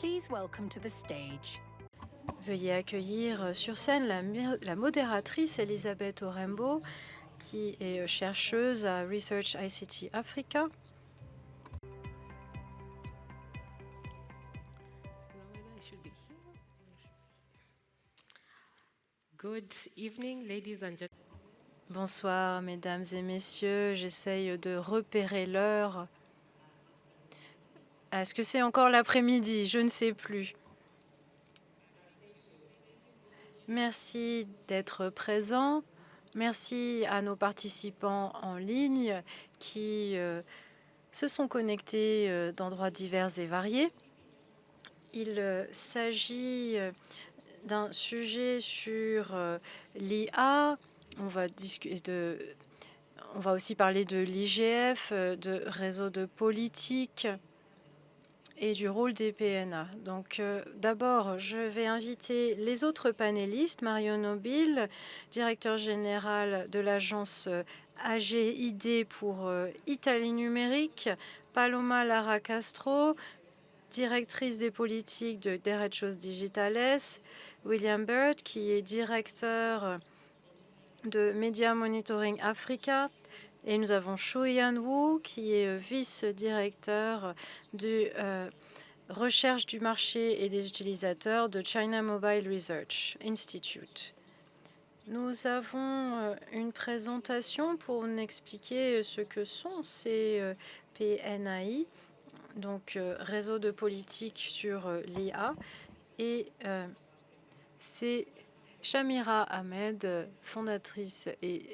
Please welcome to the stage. Veuillez accueillir sur scène la modératrice Elisabeth Orembo, qui est chercheuse à Research ICT Africa. Good evening, ladies and gentlemen. Bonsoir, mesdames et messieurs. J'essaye de repérer l'heure. Est-ce que c'est encore l'après-midi? Je ne sais plus. Merci d'être présents. Merci à nos participants en ligne qui se sont connectés d'endroits divers et variés. Il s'agit d'un sujet sur l'IA. On va aussi parler de l'IGF, de réseaux de politique et du rôle des PNA. Donc d'abord, je vais inviter les autres panélistes. Mario Nobile, directeur général de l'agence AGID pour Italie numérique. Paloma Lara Castro, directrice des politiques de Derechos Digitales. William Bird, qui est directeur de Media Monitoring Africa. Et nous avons Shuyan Wu, qui est vice-directeur de recherche du marché et des utilisateurs de China Mobile Research Institute. Nous avons une présentation pour nous expliquer ce que sont ces PNAI, donc réseau de politique sur l'IA. Et c'est Shamira Ahmed, fondatrice et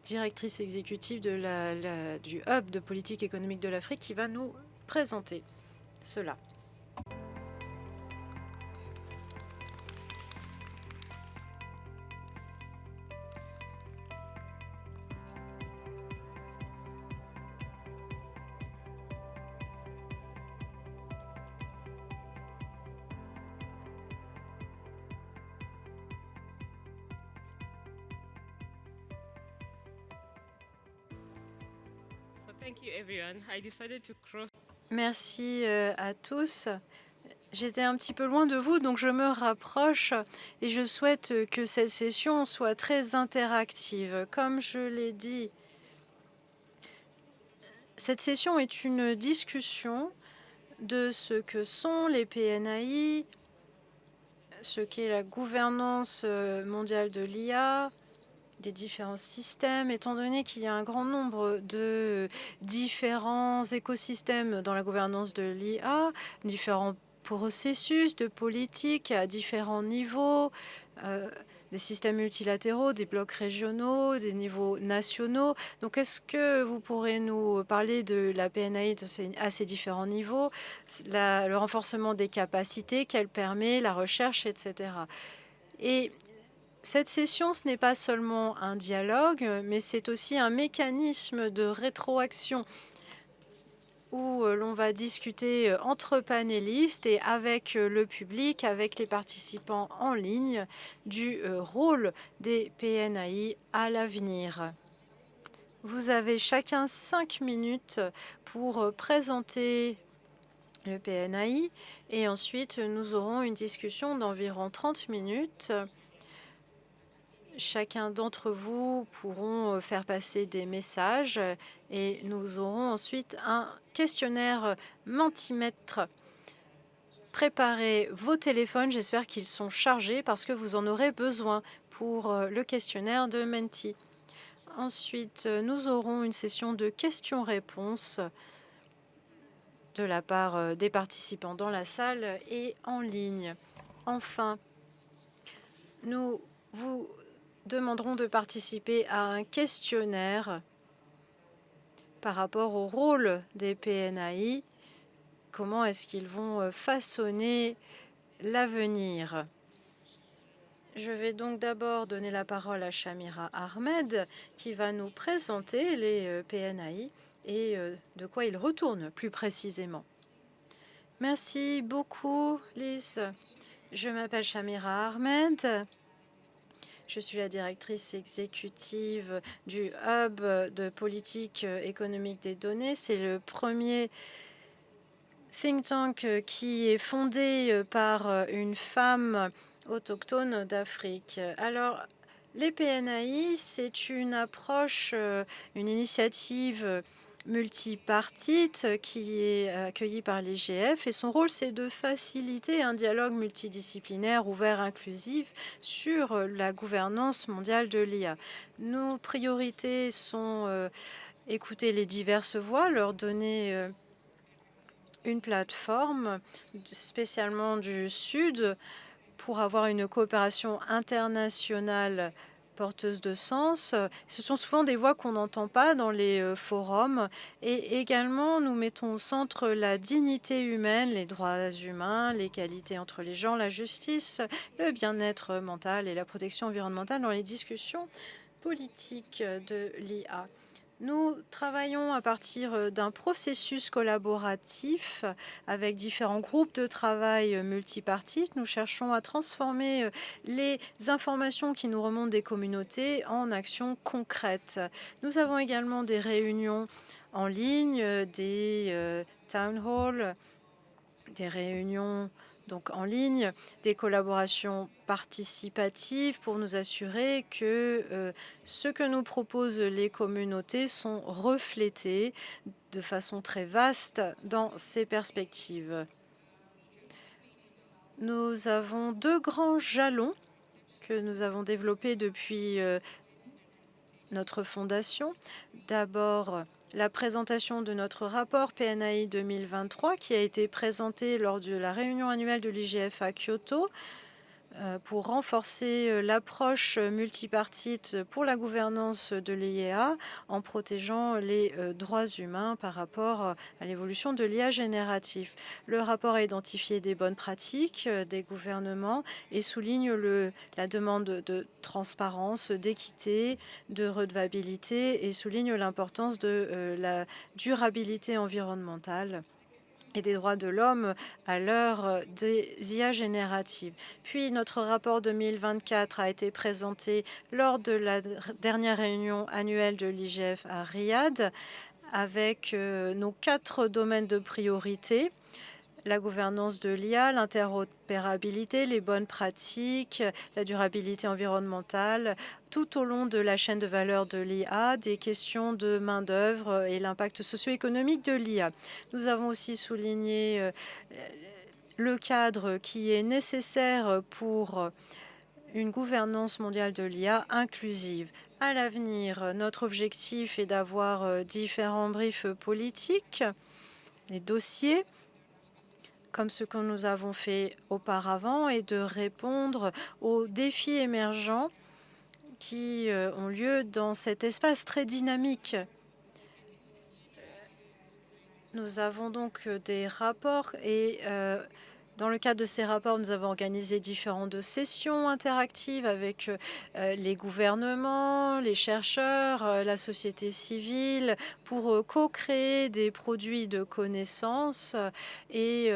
directrice exécutive du Hub de politique économique de l'Afrique, qui va nous présenter cela. Thank you, everyone. I decided to cross. Merci à tous. J'étais un petit peu loin de vous, donc je me rapproche et je souhaite que cette session soit très interactive. Comme je l'ai dit, cette session est une discussion de ce que sont les PNAI, ce qu'est la gouvernance mondiale de l'IA, des différents systèmes, étant donné qu'il y a un grand nombre de différents écosystèmes dans la gouvernance de l'IA, différents processus de politique à différents niveaux, des systèmes multilatéraux, des blocs régionaux, des niveaux nationaux. Donc, est-ce que vous pourrez nous parler de la PNAI à ces différents niveaux, le renforcement des capacités qu'elle permet, la recherche, etc. Et cette session, ce n'est pas seulement un dialogue, mais c'est aussi un mécanisme de rétroaction où l'on va discuter entre panélistes et avec le public, avec les participants en ligne, du rôle des PNAI à l'avenir. Vous avez chacun 5 minutes pour présenter le PNAI et ensuite nous aurons une discussion d'environ 30 minutes. Chacun d'entre vous pourront faire passer des messages et nous aurons ensuite un questionnaire Mentimeter. Préparez vos téléphones, j'espère qu'ils sont chargés parce que vous en aurez besoin pour le questionnaire de Menti. Ensuite, nous aurons une session de questions-réponses de la part des participants dans la salle et en ligne. Enfin, nous vous demanderont de participer à un questionnaire par rapport au rôle des PNAI. Comment est-ce qu'ils vont façonner l'avenir? Je vais donc d'abord donner la parole à Shamira Ahmed qui va nous présenter les PNAI et de quoi ils retournent plus précisément. Merci beaucoup, Lise. Je m'appelle Shamira Ahmed. Je suis la directrice exécutive du Hub de politique économique des données. C'est le premier think tank qui est fondé par une femme autochtone d'Afrique. Alors, les PNAI, c'est une approche, une initiative multipartite qui est accueillie par l'IGF et son rôle, c'est de faciliter un dialogue multidisciplinaire, ouvert, inclusif sur la gouvernance mondiale de l'IA. Nos priorités sont écouter les diverses voix, leur donner une plateforme spécialement du Sud pour avoir une coopération internationale porteuse de sens. Ce sont souvent des voix qu'on n'entend pas dans les forums. Et également, nous mettons au centre la dignité humaine, les droits humains, l'égalité entre les gens, la justice, le bien-être mental et la protection environnementale dans les discussions politiques de l'IA. Nous travaillons à partir d'un processus collaboratif avec différents groupes de travail multipartites. Nous cherchons à transformer les informations qui nous remontent des communautés en actions concrètes. Nous avons également des réunions en ligne, des town halls, des réunions donc en ligne, des collaborations participatives pour nous assurer que ce que nous proposent les communautés sont reflétés de façon très vaste dans ces perspectives. Nous avons 2 grands jalons que nous avons développés depuis notre fondation. D'abord, la présentation de notre rapport PNAI 2023 qui a été présenté lors de la réunion annuelle de l'IGF à Kyoto pour renforcer l'approche multipartite pour la gouvernance de l'IA en protégeant les droits humains par rapport à l'évolution de l'IA génératif. Le rapport a identifié des bonnes pratiques des gouvernements et souligne la demande de transparence, d'équité, de redevabilité et souligne l'importance de la durabilité environnementale et des droits de l'homme à l'heure des IA génératives. Puis notre rapport 2024 a été présenté lors de la dernière réunion annuelle de l'IGF à Riyad avec nos 4 domaines de priorité: la gouvernance de l'IA, l'interopérabilité, les bonnes pratiques, la durabilité environnementale, tout au long de la chaîne de valeur de l'IA, des questions de main-d'œuvre et l'impact socio-économique de l'IA. Nous avons aussi souligné le cadre qui est nécessaire pour une gouvernance mondiale de l'IA inclusive. À l'avenir, notre objectif est d'avoir différents briefs politiques, des dossiers, comme ce que nous avons fait auparavant, et de répondre aux défis émergents qui ont lieu dans cet espace très dynamique. Nous avons donc des rapports et dans le cadre de ces rapports, nous avons organisé différentes sessions interactives avec les gouvernements, les chercheurs, la société civile pour co-créer des produits de connaissances et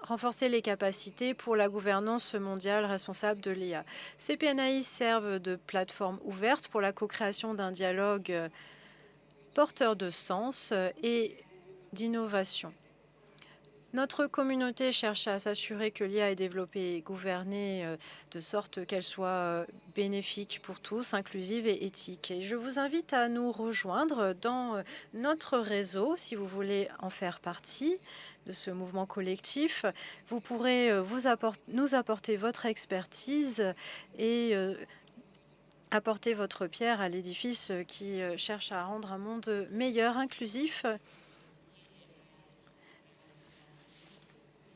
renforcer les capacités pour la gouvernance mondiale responsable de l'IA. Ces PNAI servent de plateforme ouverte pour la co-création d'un dialogue porteur de sens et d'innovation. Notre communauté cherche à s'assurer que l'IA est développée et gouvernée de sorte qu'elle soit bénéfique pour tous, inclusive et éthique. Et je vous invite à nous rejoindre dans notre réseau si vous voulez en faire partie de ce mouvement collectif. Vous pourrez nous apporter votre expertise et apporter votre pierre à l'édifice qui cherche à rendre un monde meilleur, inclusif,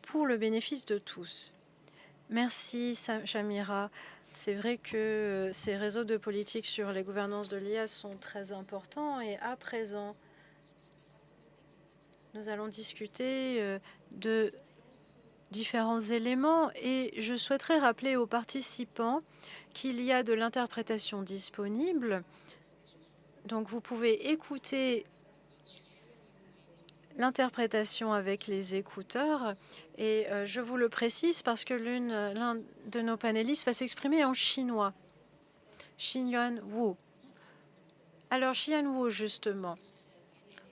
pour le bénéfice de tous. Merci, Shamira. C'est vrai que ces réseaux de politique sur les gouvernances de l'IA sont très importants et à présent, nous allons discuter de différents éléments et je souhaiterais rappeler aux participants qu'il y a de l'interprétation disponible. Donc, vous pouvez écouter l'interprétation avec les écouteurs. Et je vous le précise parce que l'un de nos panélistes va s'exprimer en chinois. Xinyuan Wu. Alors, Xinyuan Wu, justement,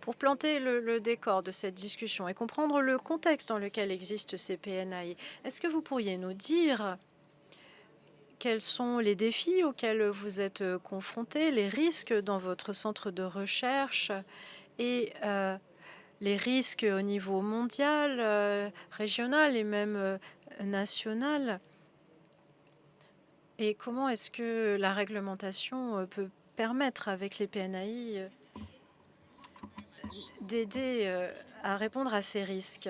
Pour planter le décor de cette discussion et comprendre le contexte dans lequel existent ces PNAI, est-ce que vous pourriez nous dire quels sont les défis auxquels vous êtes confrontés, les risques dans votre centre de recherche et les risques au niveau mondial, régional et même national? Et comment est-ce que la réglementation peut permettre avec les PNAI d'aider à répondre à ces risques?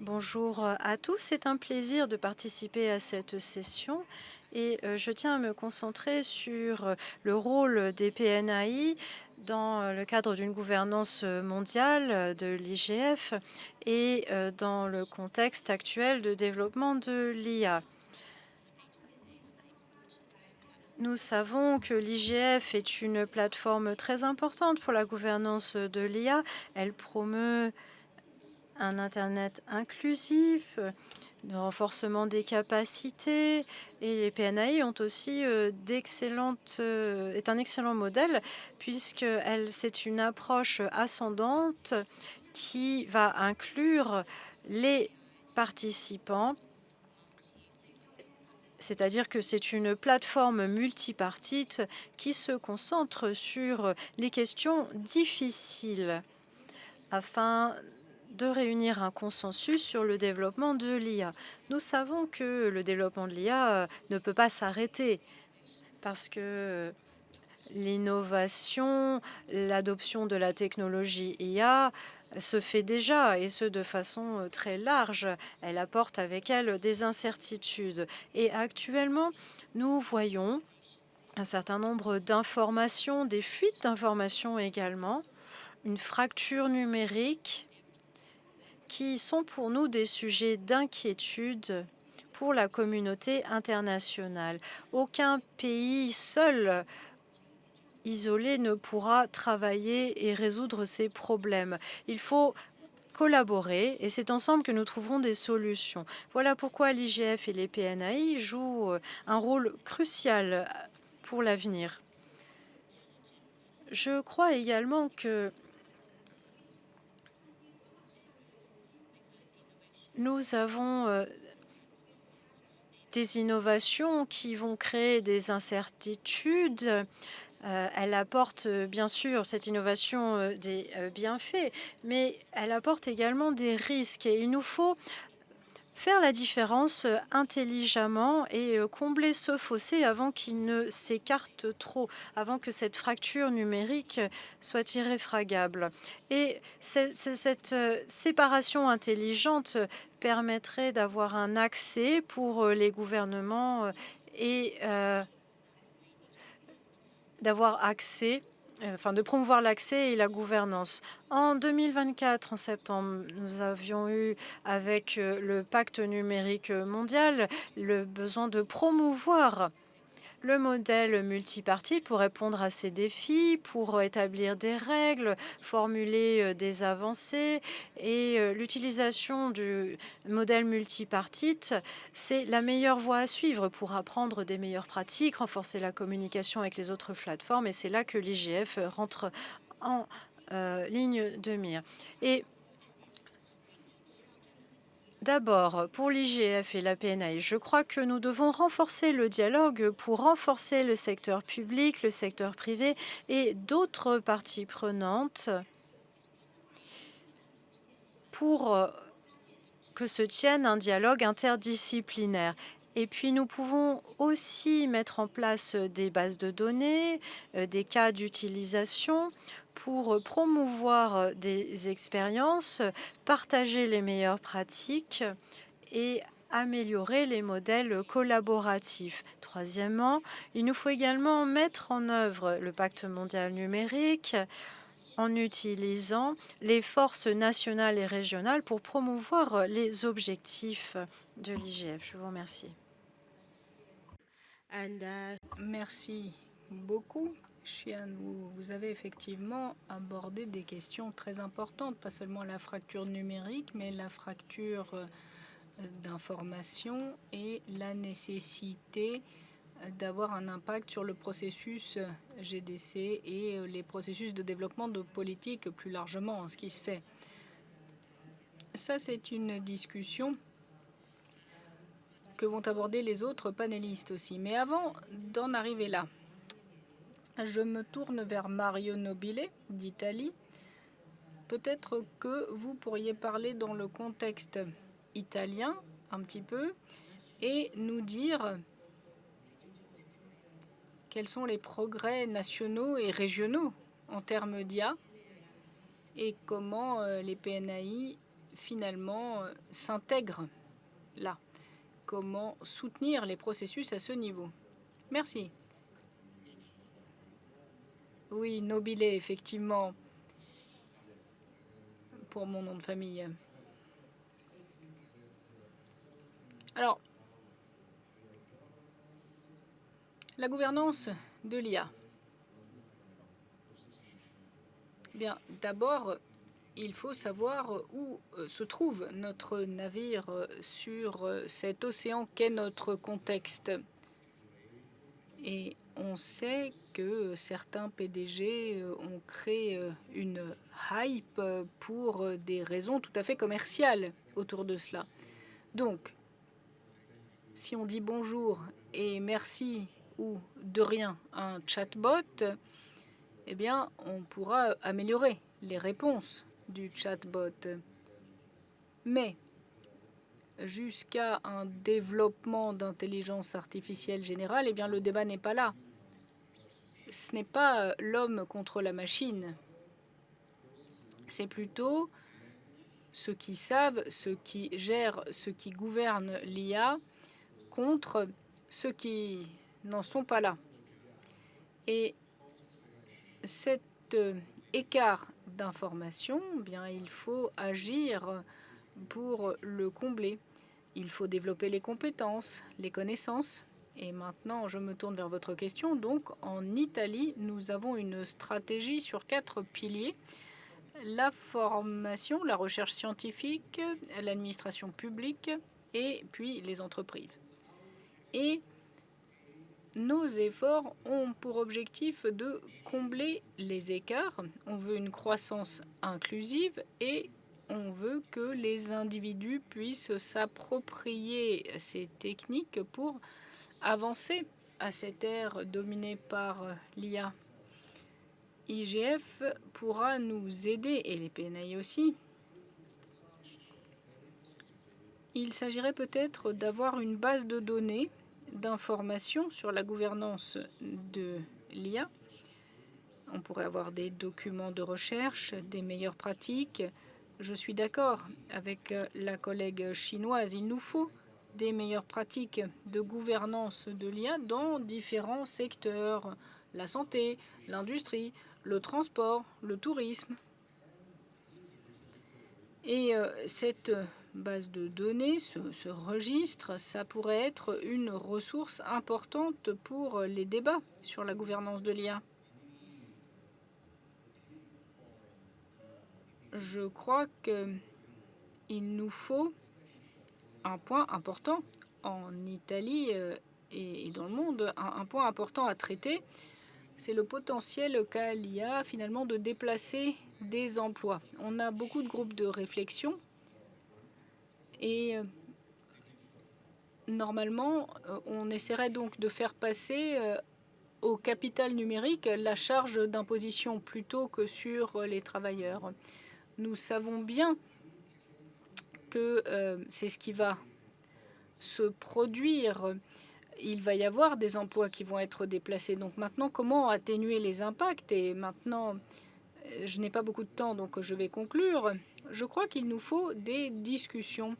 Bonjour à tous, c'est un plaisir de participer à cette session et je tiens à me concentrer sur le rôle des PNAI dans le cadre d'une gouvernance mondiale de l'IGF et dans le contexte actuel de développement de l'IA. Nous savons que l'IGF est une plateforme très importante pour la gouvernance de l'IA. Elle promeut un Internet inclusif, le renforcement des capacités, et les PNAI ont aussi est un excellent modèle puisque c'est une approche ascendante qui va inclure les participants. C'est-à-dire que c'est une plateforme multipartite qui se concentre sur les questions difficiles afin de réunir un consensus sur le développement de l'IA. Nous savons que le développement de l'IA ne peut pas s'arrêter parce que l'innovation, l'adoption de la technologie IA se fait déjà, et ce de façon très large. Elle apporte avec elle des incertitudes. Et actuellement, nous voyons un certain nombre d'informations, des fuites d'informations également, une fracture numérique qui sont pour nous des sujets d'inquiétude pour la communauté internationale. Aucun pays seul isolé ne pourra travailler et résoudre ces problèmes. Il faut collaborer et c'est ensemble que nous trouverons des solutions. Voilà pourquoi l'IGF et les PNAI jouent un rôle crucial pour l'avenir. Je crois également que nous avons des innovations qui vont créer des incertitudes. Elle apporte bien sûr cette innovation des bienfaits, mais elle apporte également des risques. Et il nous faut faire la différence intelligemment et combler ce fossé avant qu'il ne s'écarte trop, avant que cette fracture numérique soit irréfragable. Et cette séparation intelligente permettrait d'avoir un accès pour les gouvernements et de promouvoir l'accès et la gouvernance. En 2024, en septembre, nous avions eu, avec le pacte numérique mondial, le besoin de promouvoir le modèle multipartite pour répondre à ces défis, pour établir des règles, formuler des avancées. Et l'utilisation du modèle multipartite, c'est la meilleure voie à suivre pour apprendre des meilleures pratiques, renforcer la communication avec les autres plateformes. Et c'est là que l'IGF rentre en ligne de mire. Et d'abord, pour l'IGF et la PNAI, je crois que nous devons renforcer le dialogue pour renforcer le secteur public, le secteur privé et d'autres parties prenantes pour que se tienne un dialogue interdisciplinaire. Et puis, nous pouvons aussi mettre en place des bases de données, des cas d'utilisation pour promouvoir des expériences, partager les meilleures pratiques et améliorer les modèles collaboratifs. Troisièmement, il nous faut également mettre en œuvre le pacte mondial numérique en utilisant les forces nationales et régionales pour promouvoir les objectifs de l'IGF. Je vous remercie. Merci beaucoup. Xian, vous avez effectivement abordé des questions très importantes, pas seulement la fracture numérique, mais la fracture d'information et la nécessité d'avoir un impact sur le processus GDC et les processus de développement de politique plus largement, ce qui se fait. Ça, c'est une discussion que vont aborder les autres panélistes aussi. Mais avant d'en arriver là, je me tourne vers Mario Nobile d'Italie. Peut-être que vous pourriez parler dans le contexte italien un petit peu et nous dire quels sont les progrès nationaux et régionaux en termes d'IA et comment les PNAI finalement s'intègrent là. Comment soutenir les processus à ce niveau. Merci. Oui, Nobile, effectivement, pour mon nom de famille. Alors, la gouvernance de l'IA. Bien, d'abord, il faut savoir où se trouve notre navire sur cet océan qu'est notre contexte. Et on sait que certains PDG ont créé une hype pour des raisons tout à fait commerciales autour de cela. Donc, si on dit bonjour et merci ou de rien à un chatbot, eh bien, on pourra améliorer les réponses du chatbot. Mais jusqu'à un développement d'intelligence artificielle générale, eh bien, le débat n'est pas là. Ce n'est pas l'homme contre la machine. C'est plutôt ceux qui savent, ceux qui gèrent, ceux qui gouvernent l'IA contre ceux qui n'en sont pas là. Et cet écart d'information, bien, il faut agir pour le combler. Il faut développer les compétences, les connaissances. Et maintenant, je me tourne vers votre question. Donc, en Italie, nous avons une stratégie sur 4 piliers. La formation, la recherche scientifique, l'administration publique et puis les entreprises. Et nos efforts ont pour objectif de combler les écarts. On veut une croissance inclusive et on veut que les individus puissent s'approprier ces techniques pour avancer à cette ère dominée par l'IA. IGF pourra nous aider, et les PNAI aussi. Il s'agirait peut-être d'avoir une base de données d'informations sur la gouvernance de l'IA. On pourrait avoir des documents de recherche, des meilleures pratiques. Je suis d'accord avec la collègue chinoise. Il nous faut des meilleures pratiques de gouvernance de l'IA dans différents secteurs. La santé, l'industrie, le transport, le tourisme. Et cette base de données, ce registre, ça pourrait être une ressource importante pour les débats sur la gouvernance de l'IA. Je crois qu'il nous faut un point important en Italie et dans le monde, un point important à traiter, c'est le potentiel qu'a l'IA finalement de déplacer des emplois. On a beaucoup de groupes de réflexion et normalement, on essaierait donc de faire passer au capital numérique la charge d'imposition plutôt que sur les travailleurs. Nous savons bien que c'est ce qui va se produire. Il va y avoir des emplois qui vont être déplacés. Donc maintenant, comment atténuer les impacts? Et maintenant, je n'ai pas beaucoup de temps, donc je vais conclure. Je crois qu'il nous faut des discussions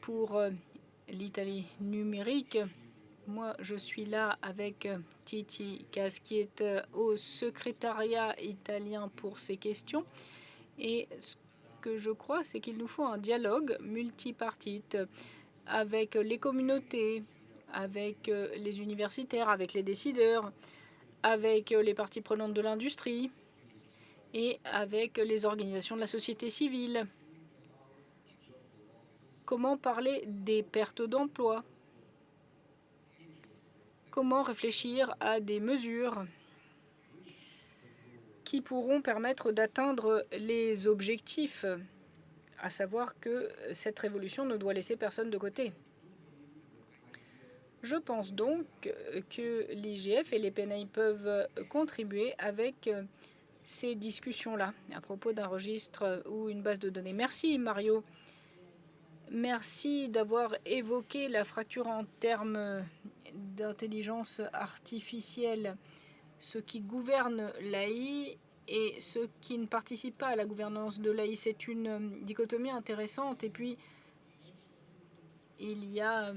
pour l'Italie numérique. Moi, je suis là avec Titi Cas, qui est au secrétariat italien pour ces questions. Et ce que je crois, c'est qu'il nous faut un dialogue multipartite avec les communautés, avec les universitaires, avec les décideurs, avec les parties prenantes de l'industrie et avec les organisations de la société civile. Comment parler des pertes d'emplois? comment réfléchir à des mesures qui pourront permettre d'atteindre les objectifs, à savoir que cette révolution ne doit laisser personne de côté. Je pense donc que l'IGF et les PNI peuvent contribuer avec ces discussions-là à propos d'un registre ou une base de données. Merci Mario. Merci d'avoir évoqué la fracture en termes d'intelligence artificielle, ceux qui gouvernent l'AI et ceux qui ne participent pas à la gouvernance de l'AI. C'est une dichotomie intéressante. Et puis, il y a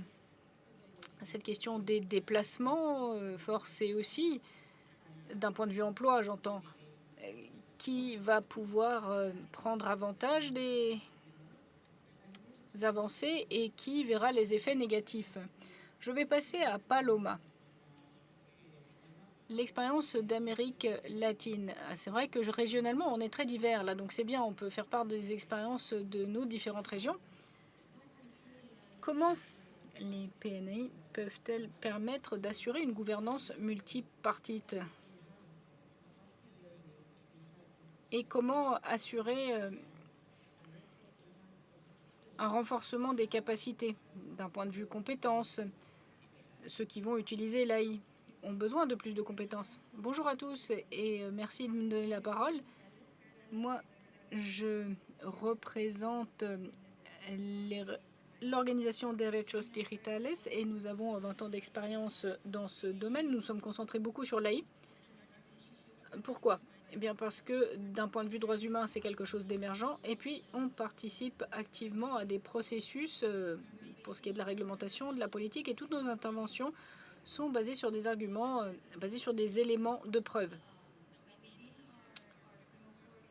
cette question des déplacements forcés aussi, d'un point de vue emploi, j'entends, qui va pouvoir prendre avantage des avancées et qui verra les effets négatifs. Je vais passer à Paloma. L'expérience d'Amérique latine. C'est vrai que régionalement, on est très divers là, donc c'est bien, on peut faire part des expériences de nos différentes régions. Comment les PNI peuvent-elles permettre d'assurer une gouvernance multipartite? Et comment assurer un renforcement des capacités d'un point de vue compétences? Ceux qui vont utiliser l'AI ont besoin de plus de compétences. Bonjour à tous et merci de me donner la parole. Moi, je représente l'organisation Derechos Digitales et nous avons 20 ans d'expérience dans ce domaine. Nous sommes concentrés beaucoup sur l'AI. Pourquoi? Eh bien parce que d'un point de vue droits humains, c'est quelque chose d'émergent. Et puis, on participe activement à des processus pour ce qui est de la réglementation, de la politique. Et toutes nos interventions sont basées sur des arguments, basés sur des éléments de preuve.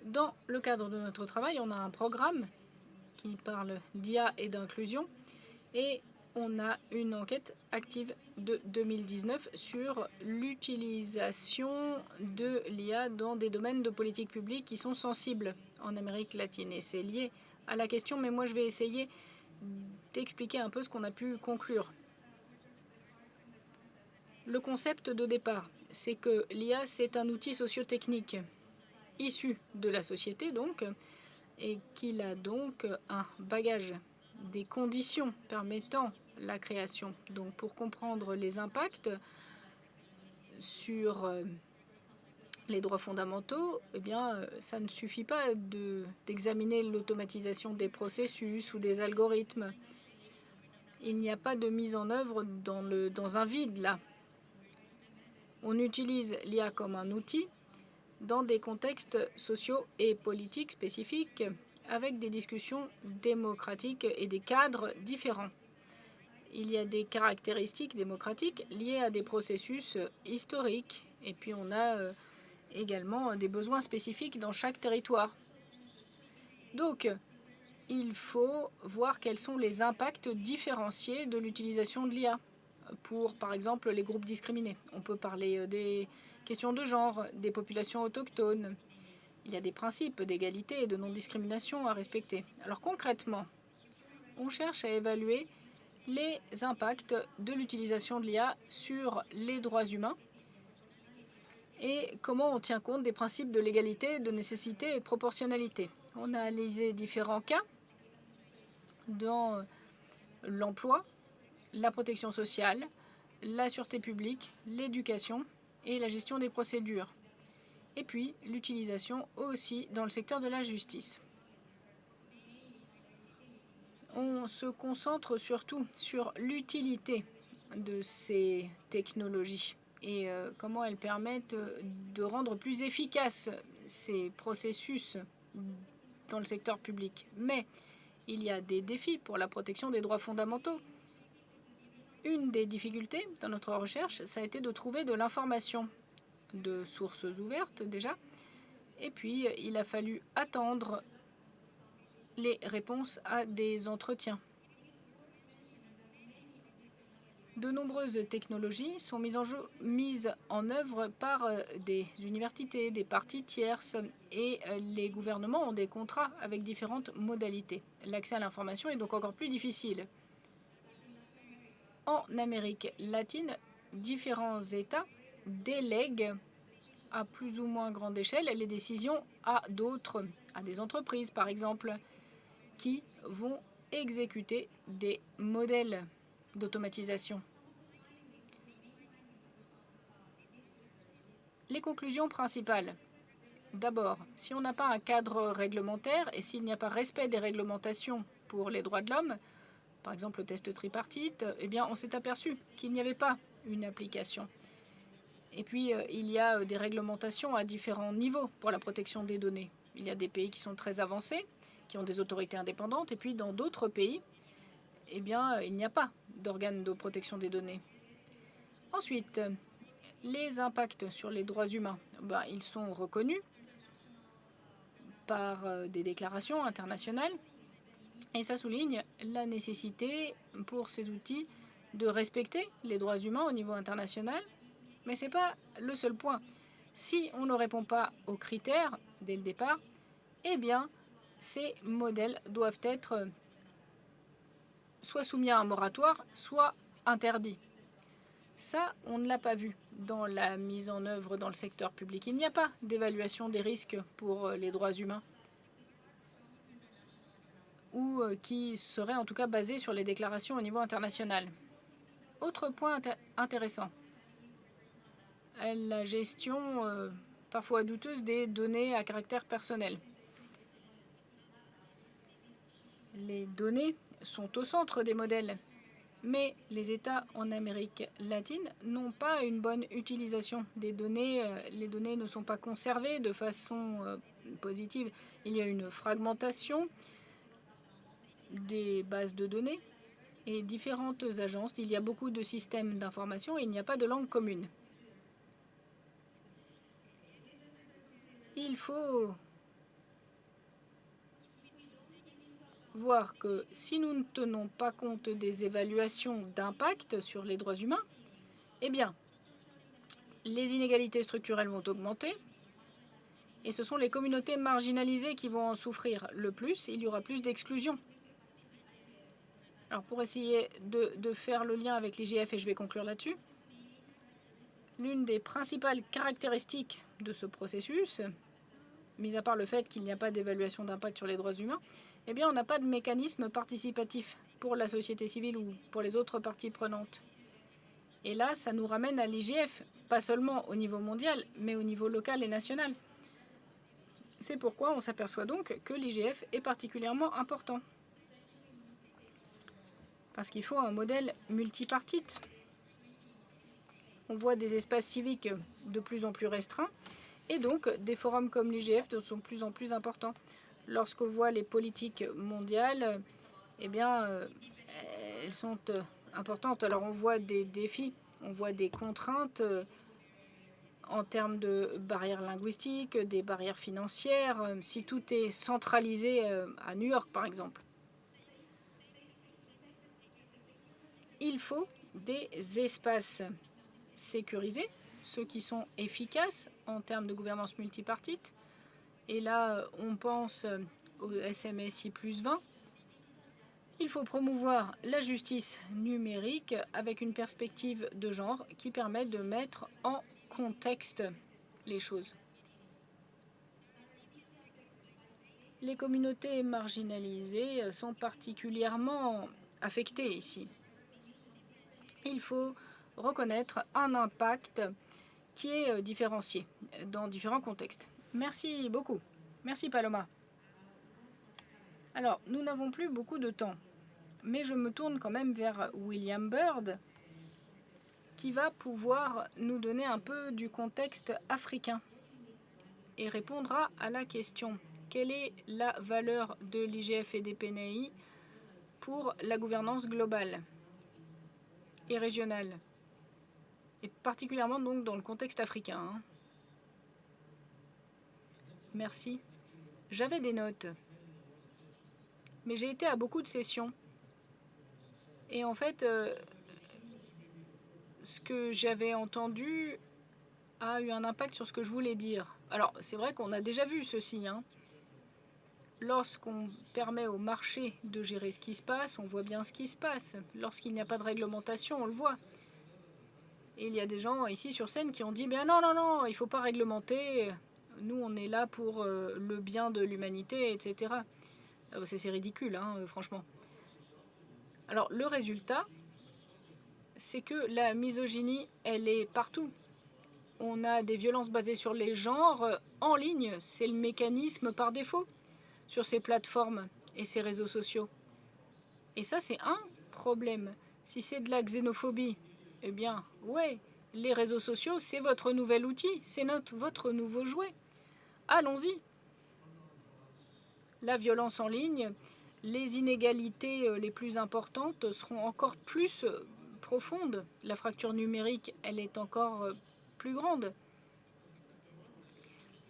Dans le cadre de notre travail, on a un programme qui parle d'IA et d'inclusion. Et on a une enquête active de 2019 sur l'utilisation de l'IA dans des domaines de politique publique qui sont sensibles en Amérique latine. Et c'est lié à la question, mais moi je vais essayer d'expliquer un peu ce qu'on a pu conclure. Le concept de départ, c'est que l'IA, c'est un outil socio-technique issu de la société, donc, et qu'il a donc un bagage, des conditions permettant la création. Donc, pour comprendre les impacts sur les droits fondamentaux, eh bien, ça ne suffit pas d'examiner l'automatisation des processus ou des algorithmes. Il n'y a pas de mise en œuvre dans un vide, là. On utilise l'IA comme un outil dans des contextes sociaux et politiques spécifiques avec des discussions démocratiques et des cadres différents. Il y a des caractéristiques démocratiques liées à des processus historiques et puis on a également des besoins spécifiques dans chaque territoire. Donc, il faut voir quels sont les impacts différenciés de l'utilisation de l'IA pour, par exemple, les groupes discriminés. On peut parler des questions de genre, des populations autochtones. Il y a des principes d'égalité et de non-discrimination à respecter. Alors concrètement, on cherche à évaluer les impacts de l'utilisation de l'IA sur les droits humains et comment on tient compte des principes de légalité, de nécessité et de proportionnalité. On a analysé différents cas dans l'emploi, la protection sociale, la sûreté publique, l'éducation et la gestion des procédures. Et puis, l'utilisation aussi dans le secteur de la justice. On se concentre surtout sur l'utilité de ces technologies et comment elles permettent de rendre plus efficaces ces processus dans le secteur public. Mais il y a des défis pour la protection des droits fondamentaux. Une des difficultés dans notre recherche, ça a été de trouver de l'information de sources ouvertes déjà. Et puis, il a fallu attendre les réponses à des entretiens. De nombreuses technologies sont mises en œuvre par des universités, des parties tierces et les gouvernements ont des contrats avec différentes modalités. L'accès à l'information est donc encore plus difficile. En Amérique latine, différents États délèguent à plus ou moins grande échelle les décisions à d'autres, à des entreprises par exemple, qui vont exécuter des modèles d'automatisation. Les conclusions principales. D'abord, si on n'a pas un cadre réglementaire et s'il n'y a pas respect des réglementations pour les droits de l'homme, par exemple le test tripartite, eh bien on s'est aperçu qu'il n'y avait pas une application. Et puis il y a des réglementations à différents niveaux pour la protection des données. Il y a des pays qui sont très avancés, qui ont des autorités indépendantes, et puis dans d'autres pays, eh bien il n'y a pas d'organes de protection des données. Ensuite, les impacts sur les droits humains, ils sont reconnus par des déclarations internationales et ça souligne la nécessité pour ces outils de respecter les droits humains au niveau international. Mais ce n'est pas le seul point. Si on ne répond pas aux critères dès le départ, eh bien, ces modèles doivent être soit soumis à un moratoire, soit interdits. Ça, on ne l'a pas vu dans la mise en œuvre dans le secteur public. Il n'y a pas d'évaluation des risques pour les droits humains ou qui serait en tout cas basée sur les déclarations au niveau international. Autre point intéressant, la gestion parfois douteuse des données à caractère personnel. Les données sont au centre des modèles, mais les États en Amérique latine n'ont pas une bonne utilisation des données. Les données ne sont pas conservées de façon positive. Il y a une fragmentation des bases de données et différentes agences. Il y a beaucoup de systèmes d'information et il n'y a pas de langue commune. Il faut voir que si nous ne tenons pas compte des évaluations d'impact sur les droits humains, eh bien, les inégalités structurelles vont augmenter et ce sont les communautés marginalisées qui vont en souffrir le plus. Il y aura plus d'exclusion. Alors pour essayer de faire le lien avec l'IGF, et je vais conclure là-dessus, l'une des principales caractéristiques de ce processus, mis à part le fait qu'il n'y a pas d'évaluation d'impact sur les droits humains, eh bien on n'a pas de mécanisme participatif pour la société civile ou pour les autres parties prenantes. Et là, ça nous ramène à l'IGF, pas seulement au niveau mondial, mais au niveau local et national. C'est pourquoi on s'aperçoit donc que l'IGF est particulièrement important. Parce qu'il faut un modèle multipartite. On voit des espaces civiques de plus en plus restreints et donc des forums comme l'IGF sont de plus en plus importants. Lorsqu'on voit les politiques mondiales, eh bien, elles sont importantes. Alors on voit des défis, on voit des contraintes en termes de barrières linguistiques, des barrières financières, si tout est centralisé à New York par exemple. Il faut des espaces sécurisés, ceux qui sont efficaces en termes de gouvernance multipartite. Et là, on pense au SMSI plus 20. Il faut promouvoir la justice numérique avec une perspective de genre qui permet de mettre en contexte les choses. Les communautés marginalisées sont particulièrement affectées ici. Il faut reconnaître un impact qui est différencié dans différents contextes. Merci beaucoup. Merci Paloma. Alors, nous n'avons plus beaucoup de temps, mais je me tourne quand même vers William Bird, qui va pouvoir nous donner un peu du contexte africain et répondra à la question: quelle est la valeur de l'IGF et des PNI pour la gouvernance globale et régionale, et particulièrement donc dans le contexte africain. Merci. J'avais des notes, mais j'ai été à beaucoup de sessions. Et en fait, ce que j'avais entendu a eu un impact sur ce que je voulais dire. Alors, c'est vrai qu'on a déjà vu ceci. Lorsqu'on permet au marché de gérer ce qui se passe, on voit bien ce qui se passe. Lorsqu'il n'y a pas de réglementation, on le voit. Et il y a des gens ici sur scène qui ont dit ben non, non, non, il ne faut pas réglementer. Nous, on est là pour le bien de l'humanité, etc. C'est ridicule, hein, franchement. Alors, le résultat, c'est que la misogynie, elle est partout. On a des violences basées sur les genres en ligne. C'est le mécanisme par défaut sur ces plateformes et ces réseaux sociaux. Et ça, c'est un problème. Si c'est de la xénophobie, eh bien, ouais, les réseaux sociaux, c'est votre nouvel outil, c'est votre nouveau jouet. Allons-y. La violence en ligne, les inégalités les plus importantes seront encore plus profondes. La fracture numérique, elle est encore plus grande.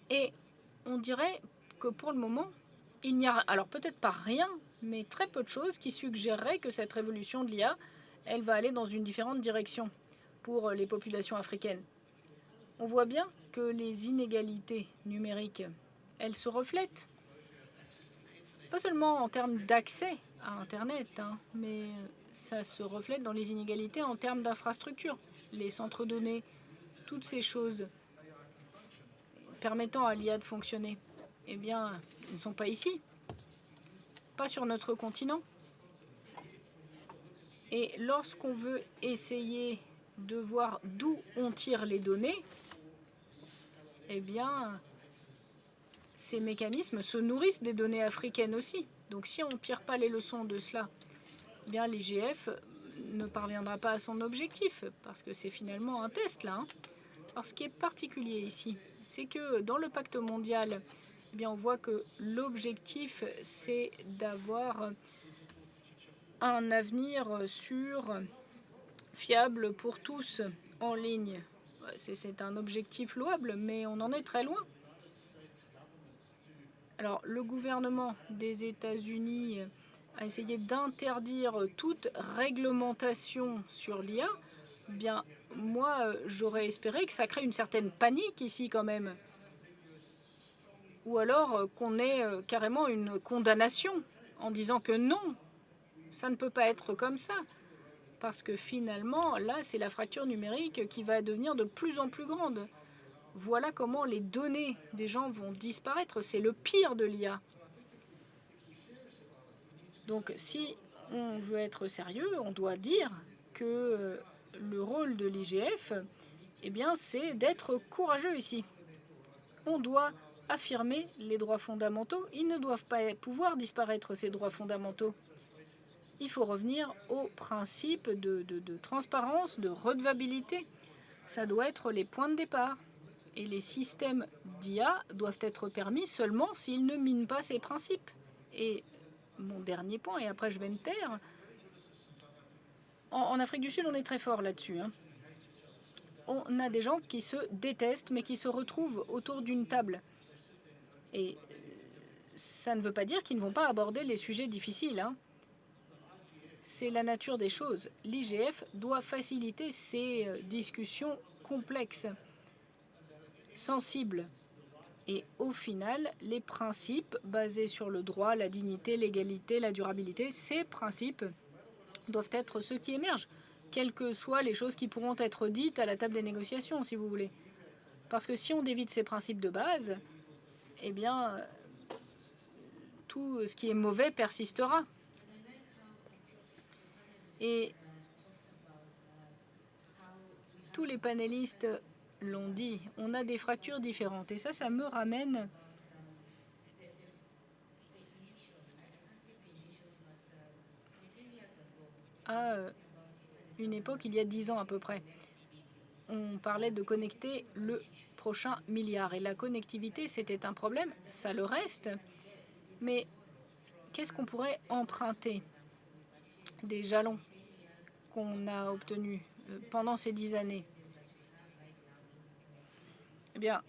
Et on dirait que pour le moment, il n'y a, alors peut-être pas rien, mais très peu de choses qui suggéreraient que cette révolution de l'IA, elle va aller dans une différente direction pour les populations africaines. On voit bien que les inégalités numériques, elles se reflètent, pas seulement en termes d'accès à Internet, hein, mais ça se reflète dans les inégalités en termes d'infrastructures, les centres données, toutes ces choses permettant à l'IA de fonctionner. Eh bien, ils ne sont pas ici, pas sur notre continent. Et lorsqu'on veut essayer de voir d'où on tire les données, eh bien, ces mécanismes se nourrissent des données africaines aussi. Donc si on ne tire pas les leçons de cela, eh bien l'IGF ne parviendra pas à son objectif, parce que c'est finalement un test là. Hein. Alors ce qui est particulier ici, c'est que dans le pacte mondial, eh bien, on voit que l'objectif, c'est d'avoir un avenir sûr, fiable pour tous en ligne. C'est un objectif louable, mais on en est très loin. Alors, le gouvernement des États-Unis a essayé d'interdire toute réglementation sur l'IA. Bien, moi, j'aurais espéré que ça crée une certaine panique ici quand même. Ou alors qu'on ait carrément une condamnation en disant que non, ça ne peut pas être comme ça. Parce que finalement, là, c'est la fracture numérique qui va devenir de plus en plus grande. Voilà comment les données des gens vont disparaître. C'est le pire de l'IA. Donc si on veut être sérieux, on doit dire que le rôle de l'IGF, eh bien, c'est d'être courageux ici. On doit affirmer les droits fondamentaux. Ils ne doivent pas pouvoir disparaître, ces droits fondamentaux. Il faut revenir au principe de transparence, de redevabilité. Ça doit être les points de départ. Et les systèmes d'IA doivent être permis seulement s'ils ne minent pas ces principes. Et mon dernier point, et après je vais me taire, en Afrique du Sud, on est très fort là-dessus. Hein. On a des gens qui se détestent, mais qui se retrouvent autour d'une table. Et ça ne veut pas dire qu'ils ne vont pas aborder les sujets difficiles. Hein. C'est la nature des choses. L'IGF doit faciliter ces discussions complexes, sensibles. Et au final, les principes basés sur le droit, la dignité, l'égalité, la durabilité, ces principes doivent être ceux qui émergent, quelles que soient les choses qui pourront être dites à la table des négociations, si vous voulez. Parce que si on évite ces principes de base, eh bien, tout ce qui est mauvais persistera. Et tous les panélistes l'ont dit, on a des fractures différentes. Et ça me ramène à une époque, il y a 10 ans à peu près. On parlait de connecter le prochain milliard. Et la connectivité, c'était un problème, ça le reste. Mais qu'est-ce qu'on pourrait emprunter? Des jalons qu'on a obtenus pendant ces 10 années. Eh bien,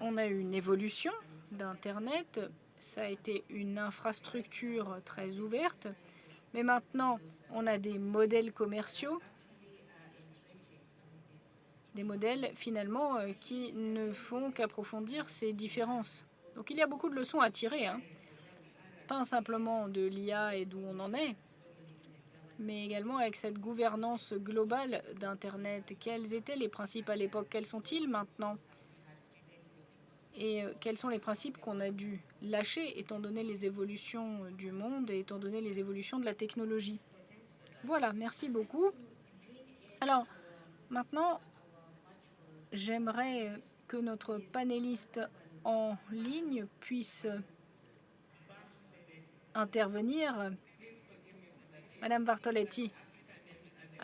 on a eu une évolution d'Internet. Ça a été une infrastructure très ouverte. Mais maintenant, on a des modèles commerciaux, des modèles finalement qui ne font qu'approfondir ces différences. Donc il y a beaucoup de leçons à tirer, hein. Pas simplement de l'IA et d'où on en est, mais également avec cette gouvernance globale d'Internet. Quels étaient les principes à l'époque? Quels sont-ils maintenant? Et quels sont les principes qu'on a dû lâcher étant donné les évolutions du monde et étant donné les évolutions de la technologie? Voilà, merci beaucoup. Alors, maintenant, j'aimerais que notre panéliste en ligne puisse intervenir. Madame Bartoletti,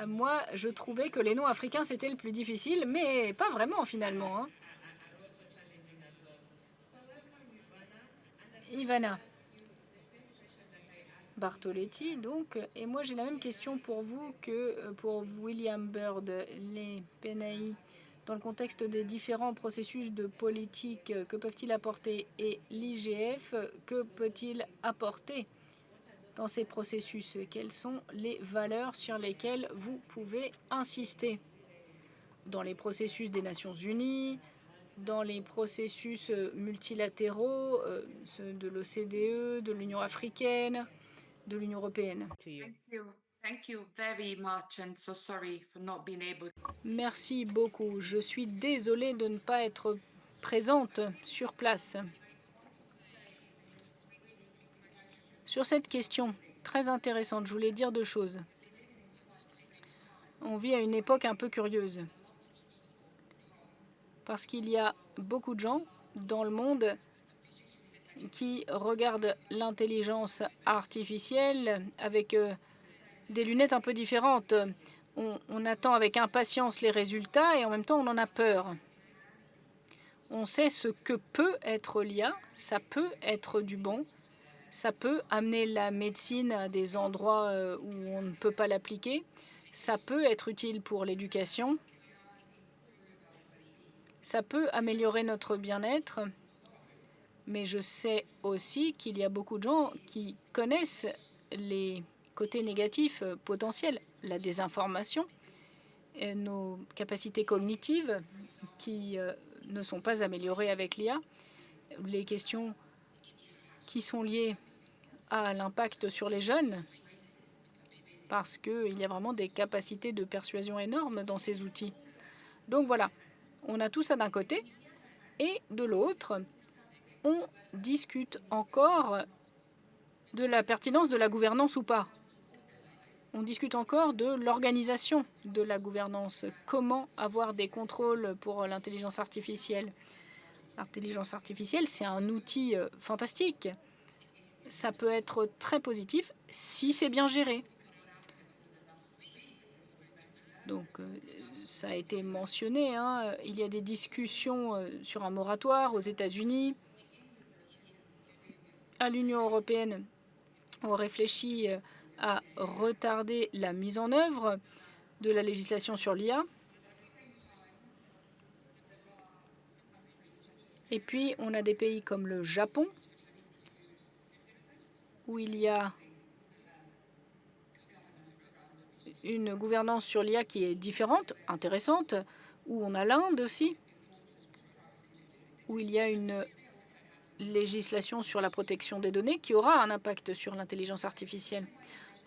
moi, je trouvais que les noms africains, c'était le plus difficile, mais pas vraiment finalement, hein. Ivana Bartoletti, donc, et moi j'ai la même question pour vous que pour William Bird. Les PNAI, dans le contexte des différents processus de politique, que peuvent-ils apporter? Et l'IGF, que peut-il apporter dans ces processus? Quelles sont les valeurs sur lesquelles vous pouvez insister? Dans les processus des Nations Unies, dans les processus multilatéraux, ceux de l'OCDE, de l'Union africaine, de l'Union européenne. Thank you very much and so sorry for not being able. Merci beaucoup. Je suis désolée de ne pas être présente sur place. Sur cette question très intéressante, je voulais dire deux choses. On vit à une époque un peu curieuse parce qu'il y a beaucoup de gens dans le monde qui regardent l'intelligence artificielle avec des lunettes un peu différentes. On attend avec impatience les résultats et en même temps on en a peur. On sait ce que peut être l'IA, ça peut être du bon, ça peut amener la médecine à des endroits où on ne peut pas l'appliquer, ça peut être utile pour l'éducation, ça peut améliorer notre bien-être, mais je sais aussi qu'il y a beaucoup de gens qui connaissent les côtés négatifs potentiels, la désinformation, et nos capacités cognitives qui ne sont pas améliorées avec l'IA, les questions qui sont liées à l'impact sur les jeunes, parce qu'il y a vraiment des capacités de persuasion énormes dans ces outils. Donc voilà, on a tout ça d'un côté, et de l'autre, on discute encore de la pertinence de la gouvernance ou pas. On discute encore de l'organisation de la gouvernance. Comment avoir des contrôles pour l'intelligence artificielle? L'intelligence artificielle, c'est un outil fantastique. Ça peut être très positif si c'est bien géré. Donc, ça a été mentionné, hein, il y a des discussions sur un moratoire aux États-Unis. À l'Union européenne, on réfléchit à retarder la mise en œuvre de la législation sur l'IA. Et puis, on a des pays comme le Japon, où il y a une gouvernance sur l'IA qui est différente, intéressante, où on a l'Inde aussi, où il y a une législation sur la protection des données qui aura un impact sur l'intelligence artificielle.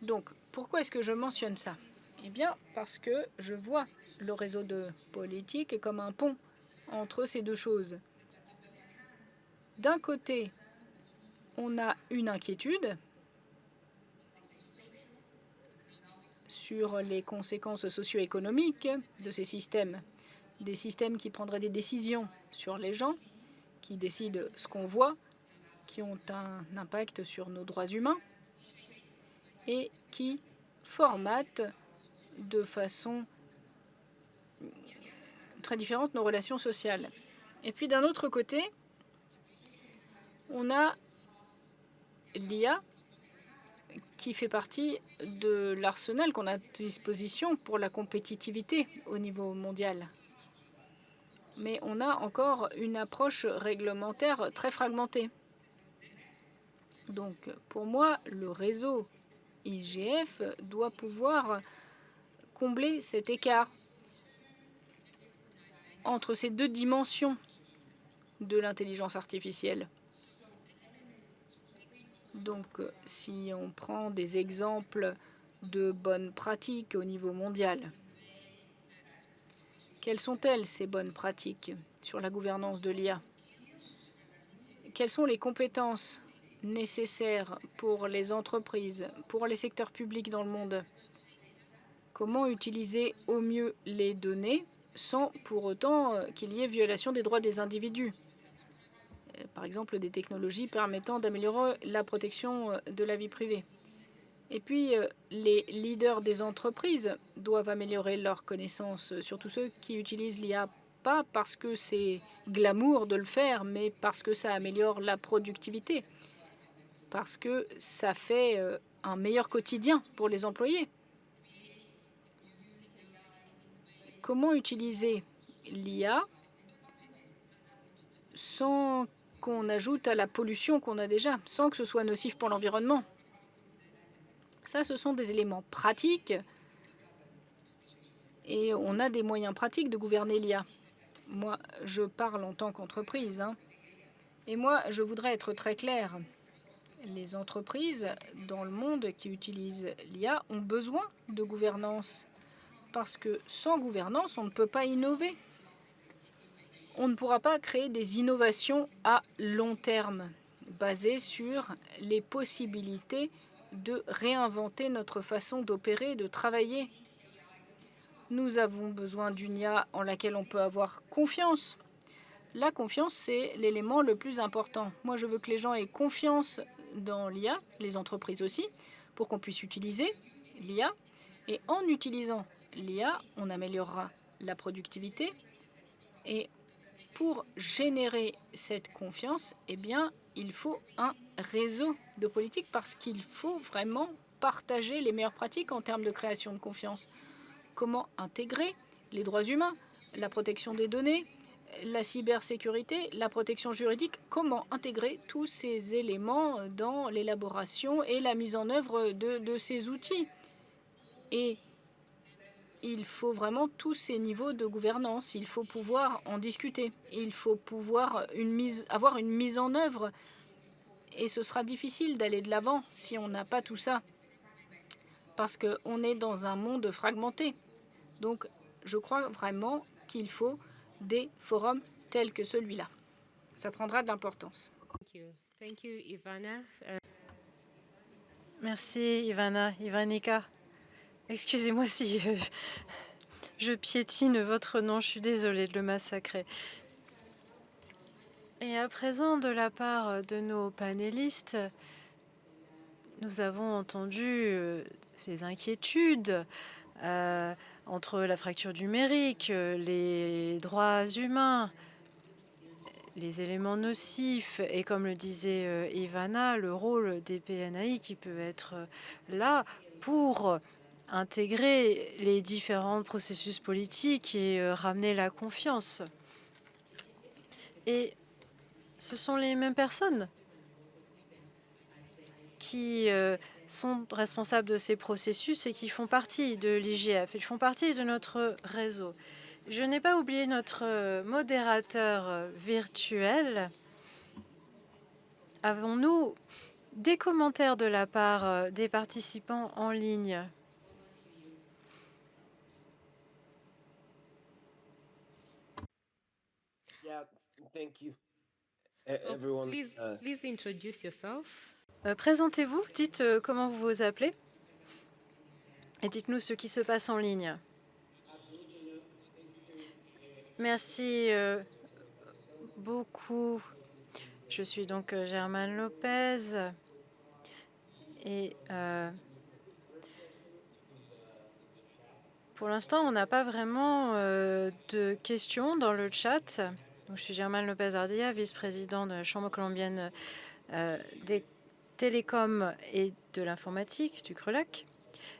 Donc, pourquoi est-ce que je mentionne ça? Eh bien, parce que je vois le réseau de politique comme un pont entre ces deux choses. D'un côté, on a une inquiétude sur les conséquences socio-économiques de ces systèmes, des systèmes qui prendraient des décisions sur les gens, qui décident ce qu'on voit, qui ont un impact sur nos droits humains et qui formatent de façon très différente nos relations sociales. Et puis d'un autre côté, on a l'IA qui fait partie de l'arsenal qu'on a à disposition pour la compétitivité au niveau mondial. Mais on a encore une approche réglementaire très fragmentée. Donc, pour moi, le réseau IGF doit pouvoir combler cet écart entre ces deux dimensions de l'intelligence artificielle. Donc, si on prend des exemples de bonnes pratiques au niveau mondial. Quelles sont-elles, ces bonnes pratiques sur la gouvernance de l'IA? Quelles sont les compétences nécessaires pour les entreprises, pour les secteurs publics dans le monde? Comment utiliser au mieux les données sans pour autant qu'il y ait violation des droits des individus? Par exemple, des technologies permettant d'améliorer la protection de la vie privée. Et puis, les leaders des entreprises doivent améliorer leurs connaissances, surtout ceux qui utilisent l'IA, pas parce que c'est glamour de le faire, mais parce que ça améliore la productivité, parce que ça fait un meilleur quotidien pour les employés. Comment utiliser l'IA sans qu'on ajoute à la pollution qu'on a déjà, sans que ce soit nocif pour l'environnement? Ça, ce sont des éléments pratiques et on a des moyens pratiques de gouverner l'IA. Moi, je parle en tant qu'entreprise, et moi, je voudrais être très clair. Les entreprises dans le monde qui utilisent l'IA ont besoin de gouvernance parce que sans gouvernance, on ne peut pas innover. On ne pourra pas créer des innovations à long terme basées sur les possibilités de réinventer notre façon d'opérer, de travailler. Nous avons besoin d'une IA en laquelle on peut avoir confiance. La confiance, c'est l'élément le plus important. Moi, je veux que les gens aient confiance dans l'IA, les entreprises aussi, pour qu'on puisse utiliser l'IA. Et en utilisant l'IA, on améliorera la productivité. Et pour générer cette confiance, eh bien, il faut un réseau de politique parce qu'il faut vraiment partager les meilleures pratiques en termes de création de confiance. Comment intégrer les droits humains, la protection des données, la cybersécurité, la protection juridique, comment intégrer tous ces éléments dans l'élaboration et la mise en œuvre de ces outils. Et il faut vraiment tous ces niveaux de gouvernance. Il faut pouvoir en discuter. Il faut pouvoir avoir une mise en œuvre. Et ce sera difficile d'aller de l'avant si on n'a pas tout ça. Parce qu'on est dans un monde fragmenté. Donc, je crois vraiment qu'il faut des forums tels que celui-là. Ça prendra de l'importance. Thank you, Ivana. Merci, Ivana, Ivanica. Excusez-moi si je piétine votre nom, je suis désolée de le massacrer. Et à présent, de la part de nos panélistes, nous avons entendu ces inquiétudes entre la fracture numérique, les droits humains, les éléments nocifs et, comme le disait Ivana, le rôle des PNAI qui peut être là pour intégrer les différents processus politiques et ramener la confiance. Et ce sont les mêmes personnes qui sont responsables de ces processus et qui font partie de l'IGF, ils font partie de notre réseau. Je n'ai pas oublié notre modérateur virtuel. Avons-nous des commentaires de la part des participants en ligne? Yeah, thank you, So everyone. please introduce yourself. Présentez-vous, dites comment vous vous appelez et dites-nous ce qui se passe en ligne. Merci beaucoup. Je suis donc Germaine Lopez et pour l'instant, on n'a pas vraiment de questions dans le chat. Donc, je suis Germaine Lopez Ardilla, vice-présidente de la Chambre colombienne des télécoms et de l'informatique du CRELAC.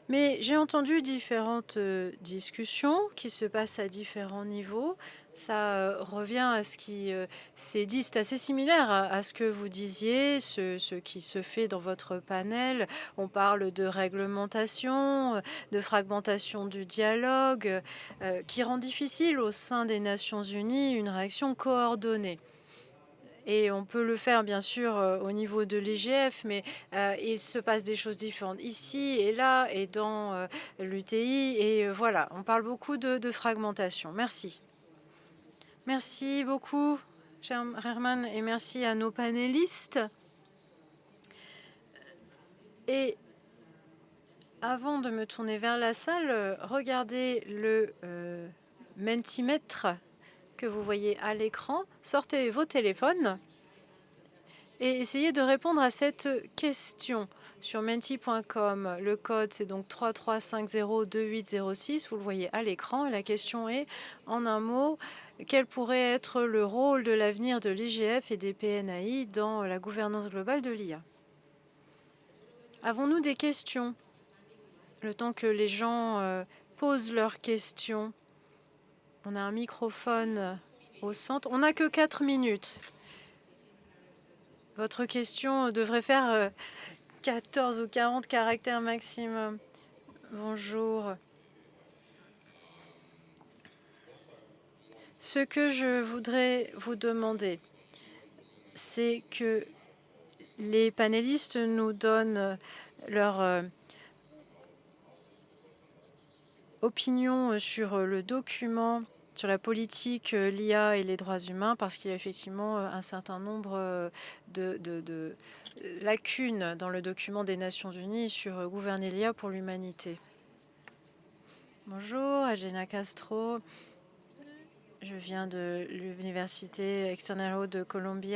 Mais j'ai entendu différentes discussions qui se passent à différents niveaux. Ça revient à ce qui s'est dit, c'est assez similaire à ce que vous disiez, ce qui se fait dans votre panel. On parle de réglementation, de fragmentation du dialogue, qui rend difficile au sein des Nations Unies une réaction coordonnée. Et on peut le faire, bien sûr, au niveau de l'IGF, mais il se passe des choses différentes ici et là et dans l'UTI. Et voilà, on parle beaucoup de fragmentation. Merci. Merci beaucoup, cher Herman, et merci à nos panélistes. Et avant de me tourner vers la salle, regardez le mentimètre que vous voyez à l'écran. Sortez vos téléphones et essayez de répondre à cette question sur menti.com. Le code, c'est donc 33502806. Vous le voyez à l'écran. Et la question est, en un mot, quel pourrait être le rôle de l'avenir de l'IGF et des PNAI dans la gouvernance globale de l'IA? Avons-nous des questions? Le temps que les gens posent leurs questions. On a un microphone au centre. On n'a que 4 minutes. Votre question devrait faire 14 ou 40 caractères maximum. Bonjour. Ce que je voudrais vous demander, c'est que les panélistes nous donnent leur opinion sur le document, sur la politique, l'IA et les droits humains, parce qu'il y a effectivement un certain nombre de lacunes dans le document des Nations Unies sur gouverner l'IA pour l'humanité. Bonjour, Agena Castro. Je viens de l'Université Externado de Colombie,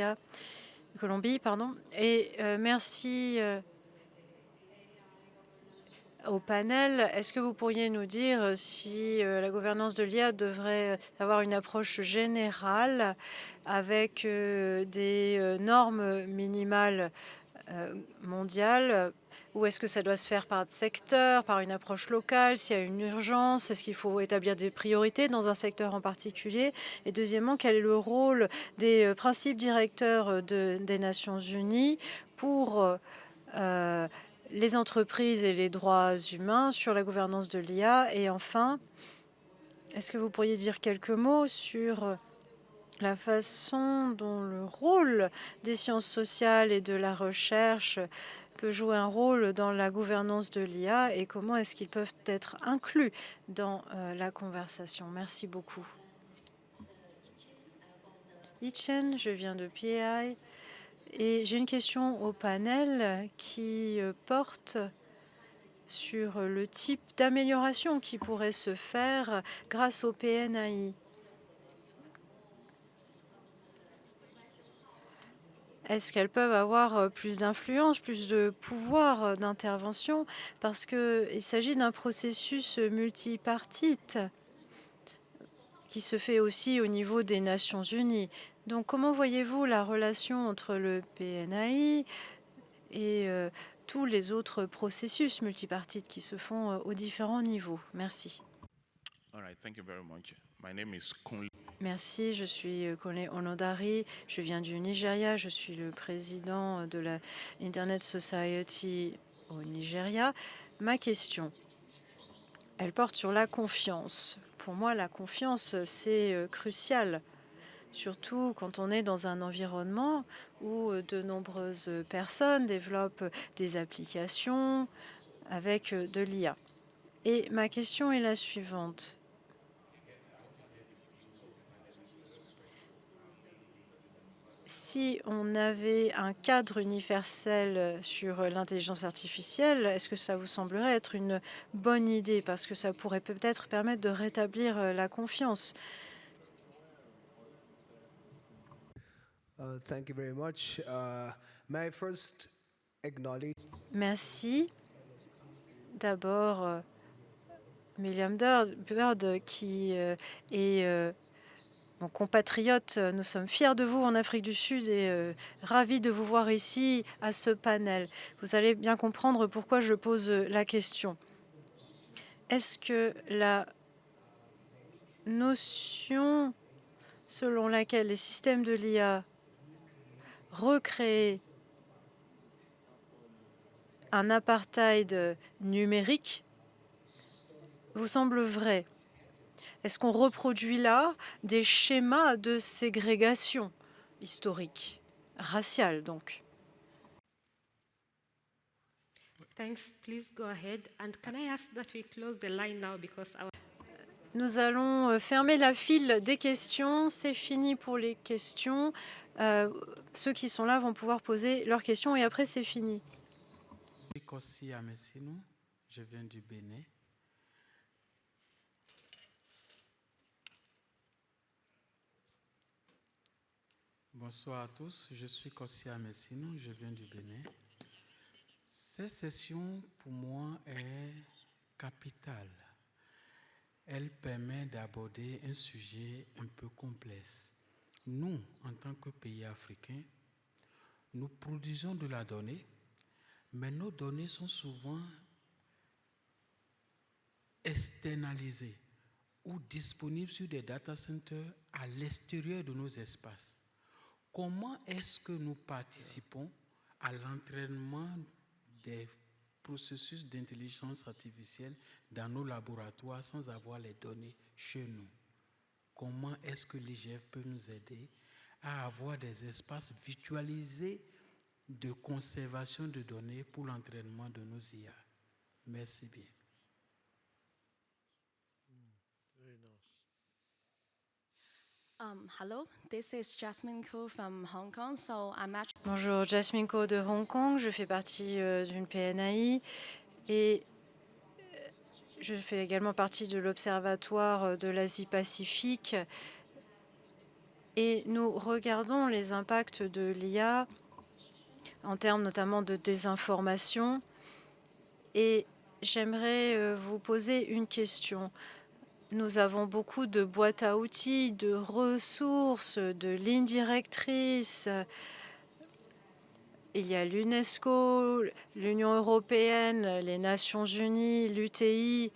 et merci au panel. Est-ce que vous pourriez nous dire si la gouvernance de l'IA devrait avoir une approche générale avec des normes minimales mondiales, ou est-ce que ça doit se faire par secteur, par une approche locale, s'il y a une urgence? Est-ce qu'il faut établir des priorités dans un secteur en particulier? Et deuxièmement, quel est le rôle des principes directeurs des Nations Unies pour les entreprises et les droits humains sur la gouvernance de l'IA? Et enfin, est-ce que vous pourriez dire quelques mots sur la façon dont le rôle des sciences sociales et de la recherche peut jouer un rôle dans la gouvernance de l'IA et comment est-ce qu'ils peuvent être inclus dans la conversation? Merci beaucoup. Yichen, je viens de PI et j'ai une question au panel qui porte sur le type d'amélioration qui pourrait se faire grâce au PNAI. Est-ce qu'elles peuvent avoir plus d'influence, plus de pouvoir d'intervention? Parce qu'il s'agit d'un processus multipartite qui se fait aussi au niveau des Nations Unies. Donc, comment voyez-vous la relation entre le PNAI et tous les autres processus multipartites qui se font aux différents niveaux? Merci. All right, thank you very much. My name is Kunle. Merci, je suis Kunle Onodari, je viens du Nigeria, je suis le président de la Internet Society au Nigeria. Ma question, elle porte sur la confiance. Pour moi, la confiance, c'est crucial, surtout quand on est dans un environnement où de nombreuses personnes développent des applications avec de l'IA. Et ma question est la suivante. Si on avait un cadre universel sur l'intelligence artificielle, est-ce que ça vous semblerait être une bonne idée? Parce que ça pourrait peut-être permettre de rétablir la confiance. Thank you very much. May I first acknowledge Merci. D'abord, William Bird, qui est mon compatriote, nous sommes fiers de vous en Afrique du Sud et ravis de vous voir ici à ce panel. Vous allez bien comprendre pourquoi je pose la question. Est-ce que la notion selon laquelle les systèmes de l'IA recréent un apartheid numérique vous semble vraie? Est-ce qu'on reproduit là des schémas de ségrégation historique, racial donc. Thanks. Please go ahead. And can I ask that we close the line now because our Nous allons fermer la file des questions. C'est fini pour les questions. Ceux qui sont là vont pouvoir poser leurs questions et après c'est fini. Je suis Kossi Amessinou, je viens du Bénin. Bonsoir à tous, je suis Kossi Amessinou, je viens du Bénin. Cette session, pour moi, est capitale. Elle permet d'aborder un sujet un peu complexe. Nous, en tant que pays africains, nous produisons de la donnée, mais nos données sont souvent externalisées ou disponibles sur des data centers à l'extérieur de nos espaces. Comment est-ce que nous participons à l'entraînement des processus d'intelligence artificielle dans nos laboratoires sans avoir les données chez nous? Comment est-ce que l'IGF peut nous aider à avoir des espaces virtualisés de conservation de données pour l'entraînement de nos IA? Merci bien. Hello, this is Jasmine Koo from Hong Kong. So I'm actually Bonjour, Jasmine Ko de Hong Kong. Je fais partie d'une PNAI et je fais également partie de l'Observatoire de l'Asie-Pacifique. Et nous regardons les impacts de l'IA en termes notamment de désinformation. Et j'aimerais vous poser une question. Nous avons beaucoup de boîtes à outils, de ressources, de lignes directrices. Il y a l'UNESCO, l'Union européenne, les Nations unies, l'UTI.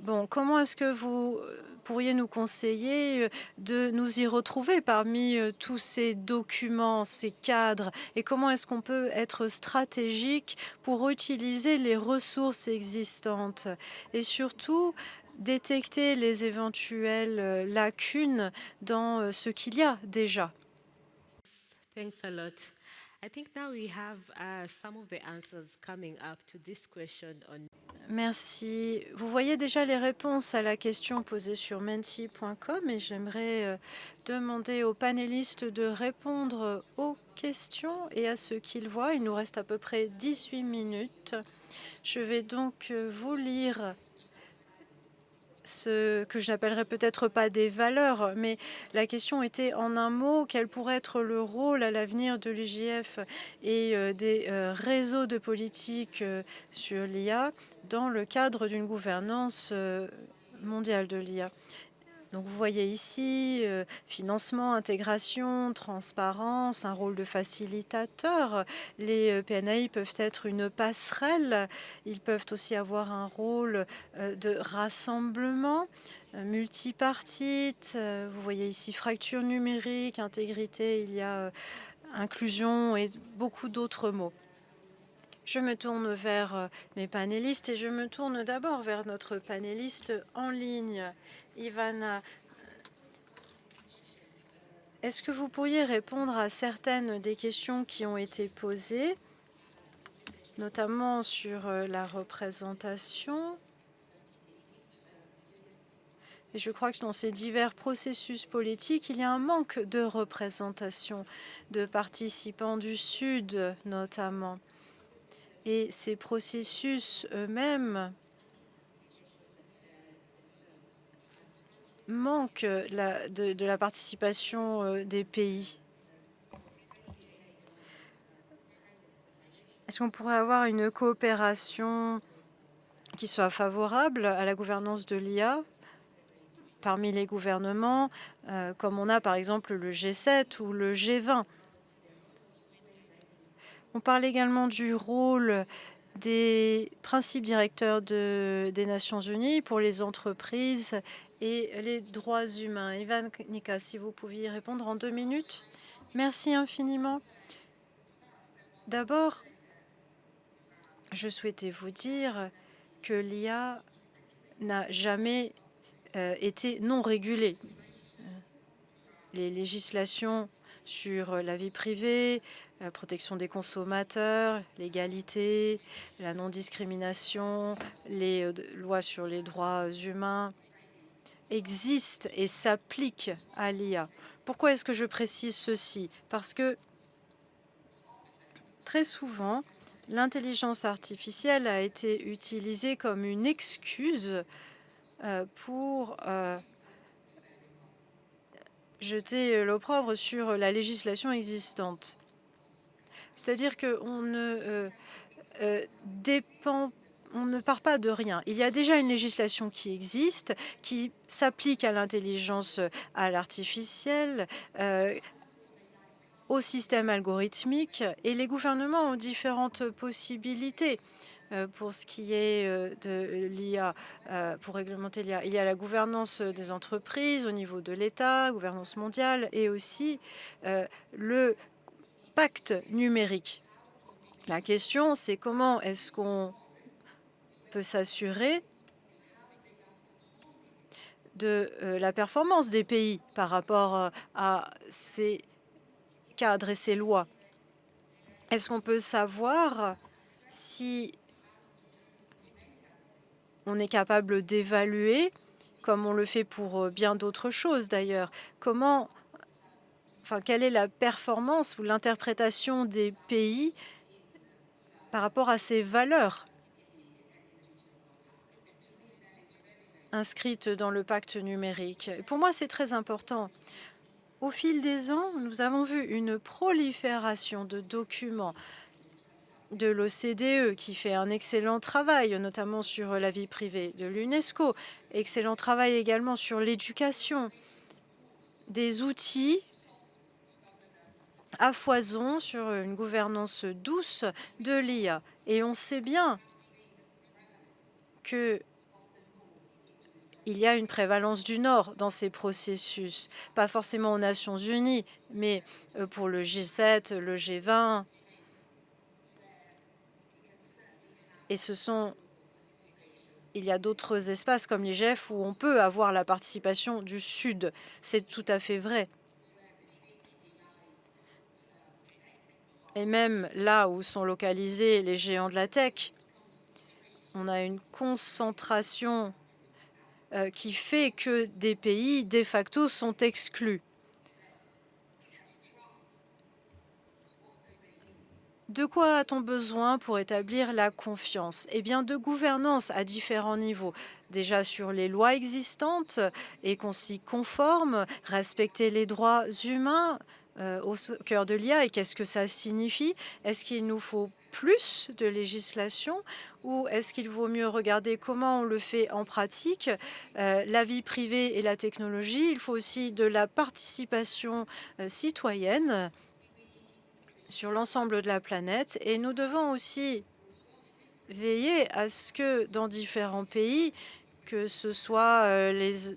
Bon, comment est-ce que vous pourriez nous conseiller de nous y retrouver parmi tous ces documents, ces cadres? Et comment est-ce qu'on peut être stratégique pour utiliser les ressources existantes? Et surtout, détecter les éventuelles lacunes dans ce qu'il y a déjà. thanks a lot. I think now we have some of the answers coming up to this question on. Merci. Vous voyez déjà les réponses à la question posée sur menti.com et j'aimerais demander aux panélistes de répondre aux questions et à ce qu'ils voient. Il nous reste à peu près 18 minutes. Je vais donc vous lire ce que je n'appellerais peut-être pas des valeurs, mais la question était en un mot, quel pourrait être le rôle à l'avenir de l'IGF et des réseaux de politique sur l'IA dans le cadre d'une gouvernance mondiale de l'IA. Donc vous voyez ici, financement, intégration, transparence, un rôle de facilitateur. Les PNAI peuvent être une passerelle. Ils peuvent aussi avoir un rôle de rassemblement, multipartite. Vous voyez ici fracture numérique, intégrité, il y a inclusion et beaucoup d'autres mots. Je me tourne vers mes panélistes et je me tourne d'abord vers notre panéliste en ligne, Ivana. Est-ce que vous pourriez répondre à certaines des questions qui ont été posées, notamment sur la représentation? Et je crois que dans ces divers processus politiques, il y a un manque de représentation de participants du Sud, notamment. Et ces processus eux-mêmes manquent de la participation des pays. Est-ce qu'on pourrait avoir une coopération qui soit favorable à la gouvernance de l'IA parmi les gouvernements, comme on a par exemple le G7 ou le G20? On parle également du rôle des principes directeurs des Nations Unies pour les entreprises et les droits humains. Ivanica, si vous pouviez répondre en 2 minutes. Merci infiniment. D'abord, je souhaitais vous dire que l'IA n'a jamais été non régulée. Les législations sur la vie privée, la protection des consommateurs, l'égalité, la non-discrimination, les lois sur les droits humains existent et s'appliquent à l'IA. Pourquoi est-ce que je précise ceci? Parce que très souvent, l'intelligence artificielle a été utilisée comme une excuse pour jeter l'opprobre sur la législation existante. C'est-à-dire qu'on ne part pas de rien. Il y a déjà une législation qui existe, qui s'applique à l'intelligence artificielle, au système algorithmique, et les gouvernements ont différentes possibilités pour ce qui est de l'IA, pour réglementer l'IA. Il y a la gouvernance des entreprises au niveau de l'État, gouvernance mondiale, et aussi le pacte numérique. La question, c'est comment est-ce qu'on peut s'assurer de la performance des pays par rapport à ces cadres et ces lois. Est-ce qu'on peut savoir si on est capable d'évaluer, comme on le fait pour bien d'autres choses d'ailleurs, quelle est la performance ou l'interprétation des pays par rapport à ces valeurs inscrites dans le pacte numérique? Pour moi, c'est très important. Au fil des ans, nous avons vu une prolifération de documents de l'OCDE qui fait un excellent travail, notamment sur la vie privée, de l'UNESCO, excellent travail également sur l'éducation, des outils à foison sur une gouvernance douce de l'IA. Et on sait bien qu'il y a une prévalence du Nord dans ces processus, pas forcément aux Nations Unies, mais pour le G7, le G20. Et il y a d'autres espaces comme l'IGF où on peut avoir la participation du Sud. C'est tout à fait vrai. Et même là où sont localisés les géants de la tech, on a une concentration qui fait que des pays, de facto, sont exclus. De quoi a-t-on besoin pour établir la confiance? Eh bien, de gouvernance à différents niveaux. Déjà sur les lois existantes et qu'on s'y conforme, respecter les droits humains au cœur de l'IA. Et qu'est-ce que ça signifie? Est-ce qu'il nous faut plus de législation ou est-ce qu'il vaut mieux regarder comment on le fait en pratique? La vie privée et la technologie, il faut aussi de la participation citoyenne sur l'ensemble de la planète, et nous devons aussi veiller à ce que dans différents pays, que ce soit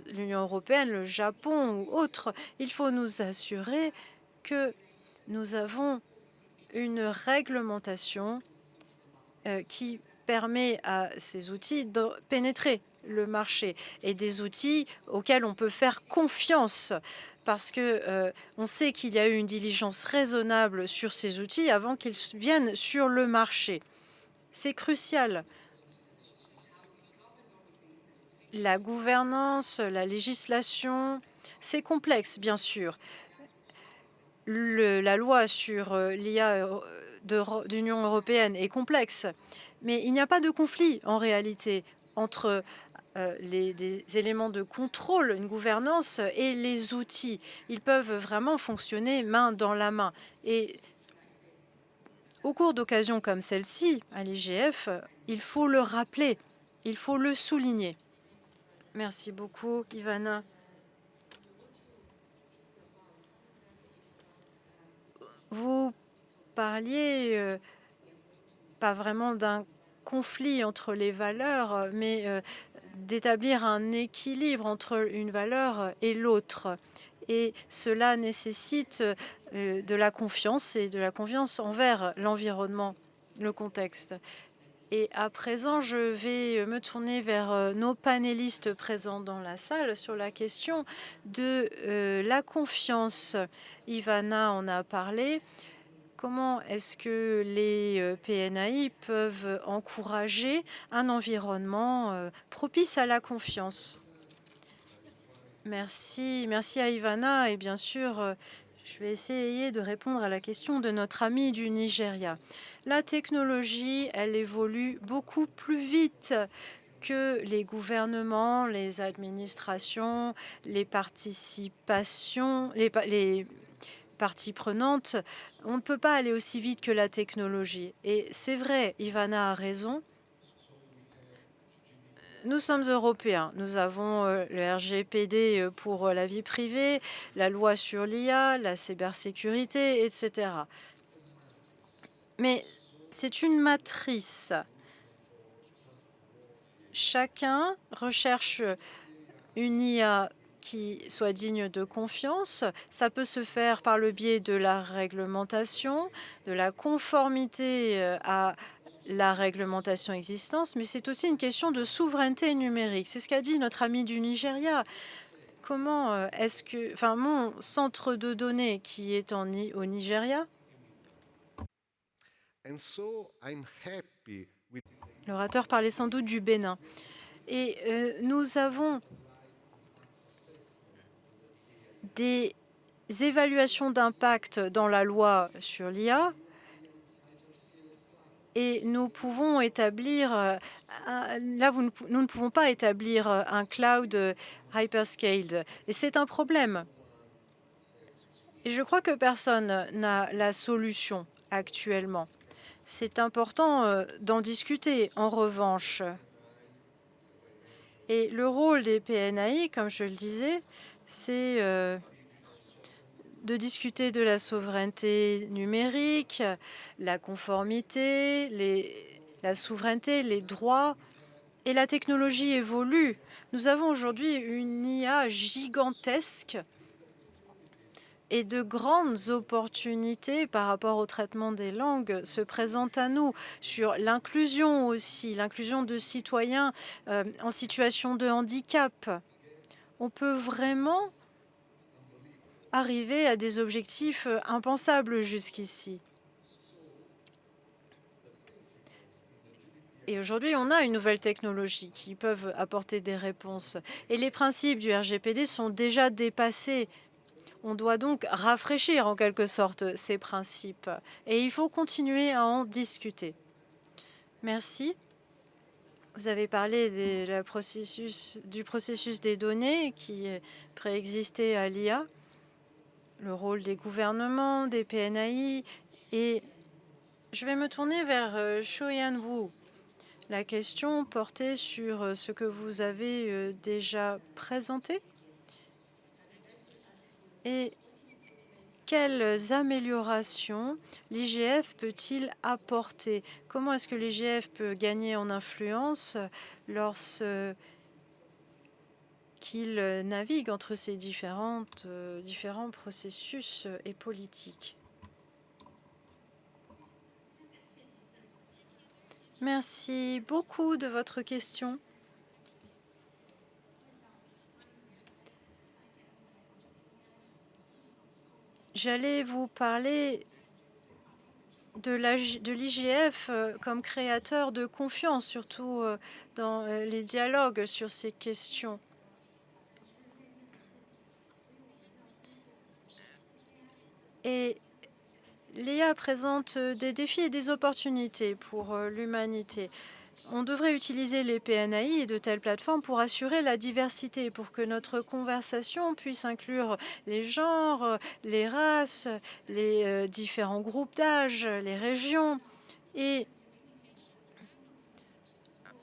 l'Union européenne, le Japon ou autres, il faut nous assurer que nous avons une réglementation qui permet à ces outils de pénétrer le marché et des outils auxquels on peut faire confiance parce que on sait qu'il y a eu une diligence raisonnable sur ces outils avant qu'ils viennent sur le marché. C'est crucial. La gouvernance, la législation, c'est complexe, bien sûr. La loi sur l'IA de l'Union européenne est complexe, mais il n'y a pas de conflit en réalité entre des éléments de contrôle, une gouvernance et les outils. Ils peuvent vraiment fonctionner main dans la main. Et au cours d'occasions comme celle-ci, à l'IGF, il faut le rappeler, il faut le souligner. Merci beaucoup, Ivana. Vous parliez pas vraiment d'un conflit entre les valeurs, mais d'établir un équilibre entre une valeur et l'autre. Et cela nécessite de la confiance et de la confiance envers l'environnement, le contexte. Et à présent, je vais me tourner vers nos panélistes présents dans la salle sur la question de la confiance. Ivana en a parlé. Comment est-ce que les PNAI peuvent encourager un environnement propice à la confiance? Merci à Ivana et bien sûr, je vais essayer de répondre à la question de notre ami du Nigeria. La technologie, elle évolue beaucoup plus vite que les gouvernements, les administrations, les participations, les parties prenantes. On ne peut pas aller aussi vite que la technologie. Et c'est vrai, Ivana a raison. Nous sommes européens. Nous avons le RGPD pour la vie privée, la loi sur l'IA, la cybersécurité, etc. Mais c'est une matrice. Chacun recherche une IA qui soit digne de confiance. Ça peut se faire par le biais de la réglementation, de la conformité à la réglementation existante, mais c'est aussi une question de souveraineté numérique. C'est ce qu'a dit notre ami du Nigeria. Comment est-ce que... Enfin, mon centre de données qui est au Nigeria, l'orateur parlait sans doute du Bénin. Et nous avons des évaluations d'impact dans la loi sur l'IA et nous pouvons établir, nous ne pouvons pas établir un cloud hyperscaled. Et c'est un problème. Et je crois que personne n'a la solution actuellement. C'est important d'en discuter, en revanche. Et le rôle des PNAI, comme je le disais, c'est de discuter de la souveraineté numérique, la conformité, la souveraineté, les droits. Et la technologie évolue. Nous avons aujourd'hui une IA gigantesque et de grandes opportunités par rapport au traitement des langues se présentent à nous, sur l'inclusion aussi, l'inclusion de citoyens en situation de handicap. On peut vraiment arriver à des objectifs impensables jusqu'ici. Et aujourd'hui, on a une nouvelle technologie qui peuvent apporter des réponses. Et les principes du RGPD sont déjà dépassés. On doit donc rafraîchir en quelque sorte ces principes. Et il faut continuer à en discuter. Merci. Vous avez parlé du processus des données qui préexistait à l'IA, le rôle des gouvernements, des PNAI. Et je vais me tourner vers Shoyan Wu. La question portait sur ce que vous avez déjà présenté. Et quelles améliorations l'IGF peut-il apporter? Comment est-ce que l'IGF peut gagner en influence lorsqu'il navigue entre ces différents processus et politiques? Merci beaucoup de votre question. J'allais vous parler de l'IGF comme créateur de confiance, surtout dans les dialogues sur ces questions. Et l'IA présente des défis et des opportunités pour l'humanité. On devrait utiliser les PNAI et de telles plateformes pour assurer la diversité, pour que notre conversation puisse inclure les genres, les races, les différents groupes d'âge, les régions. Et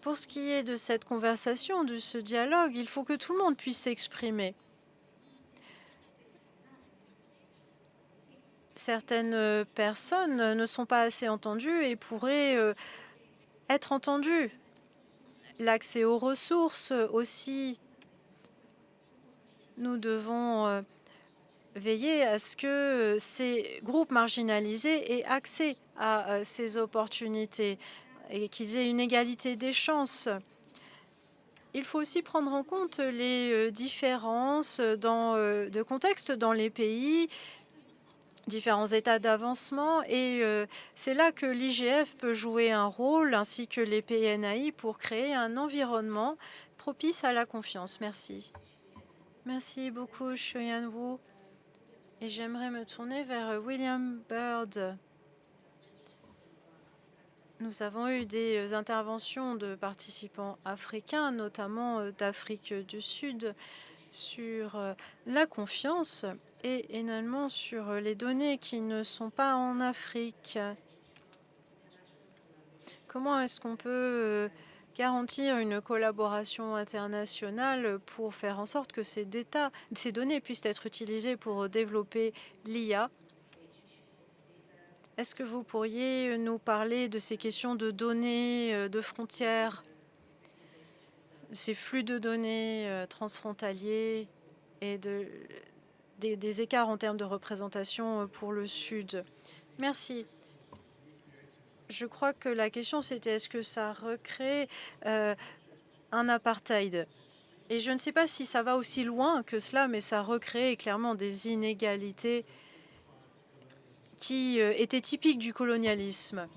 pour ce qui est de cette conversation, de ce dialogue, il faut que tout le monde puisse s'exprimer. Certaines personnes ne sont pas assez entendues et pourraient être entendues. L'accès aux ressources aussi. Nous devons veiller à ce que ces groupes marginalisés aient accès à ces opportunités. et qu'ils aient une égalité des chances. Il faut aussi prendre en compte les différences de contexte dans les pays, différents états d'avancement, et c'est là que l'IGF peut jouer un rôle, ainsi que les PNAI, pour créer un environnement propice à la confiance. Merci. Merci beaucoup, Xueyan Wu. Et j'aimerais me tourner vers William Bird. Nous avons eu des interventions de participants africains, notamment d'Afrique du Sud, sur la confiance et également sur les données qui ne sont pas en Afrique. Comment est-ce qu'on peut garantir une collaboration internationale pour faire en sorte que ces données puissent être utilisées pour développer l'IA? Est-ce que vous pourriez nous parler de ces questions de données, de frontières, ces flux de données transfrontaliers et des écarts en termes de représentation pour le Sud? Merci. Je crois que la question, c'était est-ce que ça recrée un apartheid? Et je ne sais pas si ça va aussi loin que cela, mais ça recrée clairement des inégalités qui étaient typiques du colonialisme.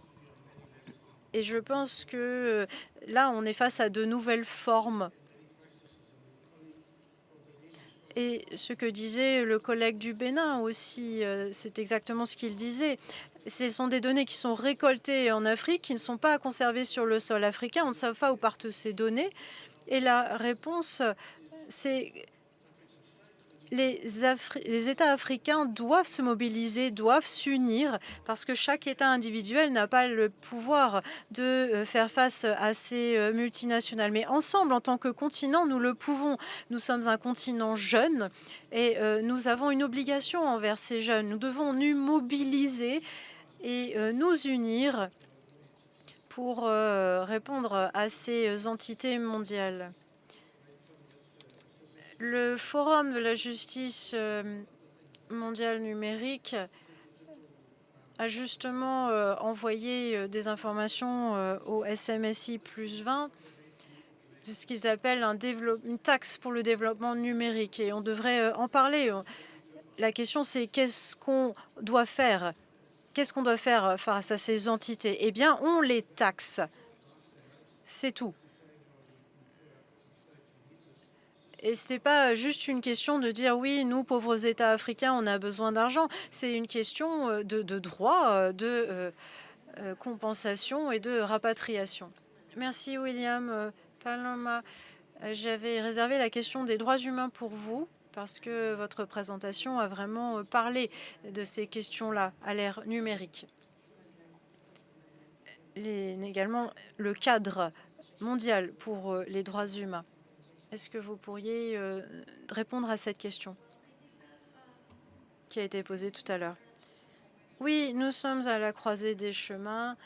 Et je pense que là, on est face à de nouvelles formes. Et ce que disait le collègue du Bénin aussi, c'est exactement ce qu'il disait. Ce sont des données qui sont récoltées en Afrique, qui ne sont pas conservées sur le sol africain. On ne sait pas où partent ces données. Et la réponse, c'est les États africains doivent se mobiliser, doivent s'unir, parce que chaque État individuel n'a pas le pouvoir de faire face à ces multinationales. Mais ensemble, en tant que continent, nous le pouvons. Nous sommes un continent jeune et nous avons une obligation envers ces jeunes. Nous devons nous mobiliser et nous unir pour répondre à ces entités mondiales. Le Forum de la justice mondiale numérique a justement envoyé des informations au SMSI plus 20, de ce qu'ils appellent une taxe pour le développement numérique. Et on devrait en parler. La question, c'est qu'est-ce qu'on doit faire? Qu'est-ce qu'on doit faire face à ces entités? Eh bien, on les taxe. C'est tout. Et ce n'est pas juste une question de dire oui, nous, pauvres États africains, on a besoin d'argent. C'est une question de droit, de compensation et de rapatriation. Merci, William. Paloma, j'avais réservé la question des droits humains pour vous parce que votre présentation a vraiment parlé de ces questions-là à l'ère numérique. Également, le cadre mondial pour les droits humains. Est-ce que vous pourriez répondre à cette question qui a été posée tout à l'heure? Oui, nous sommes à la croisée des chemins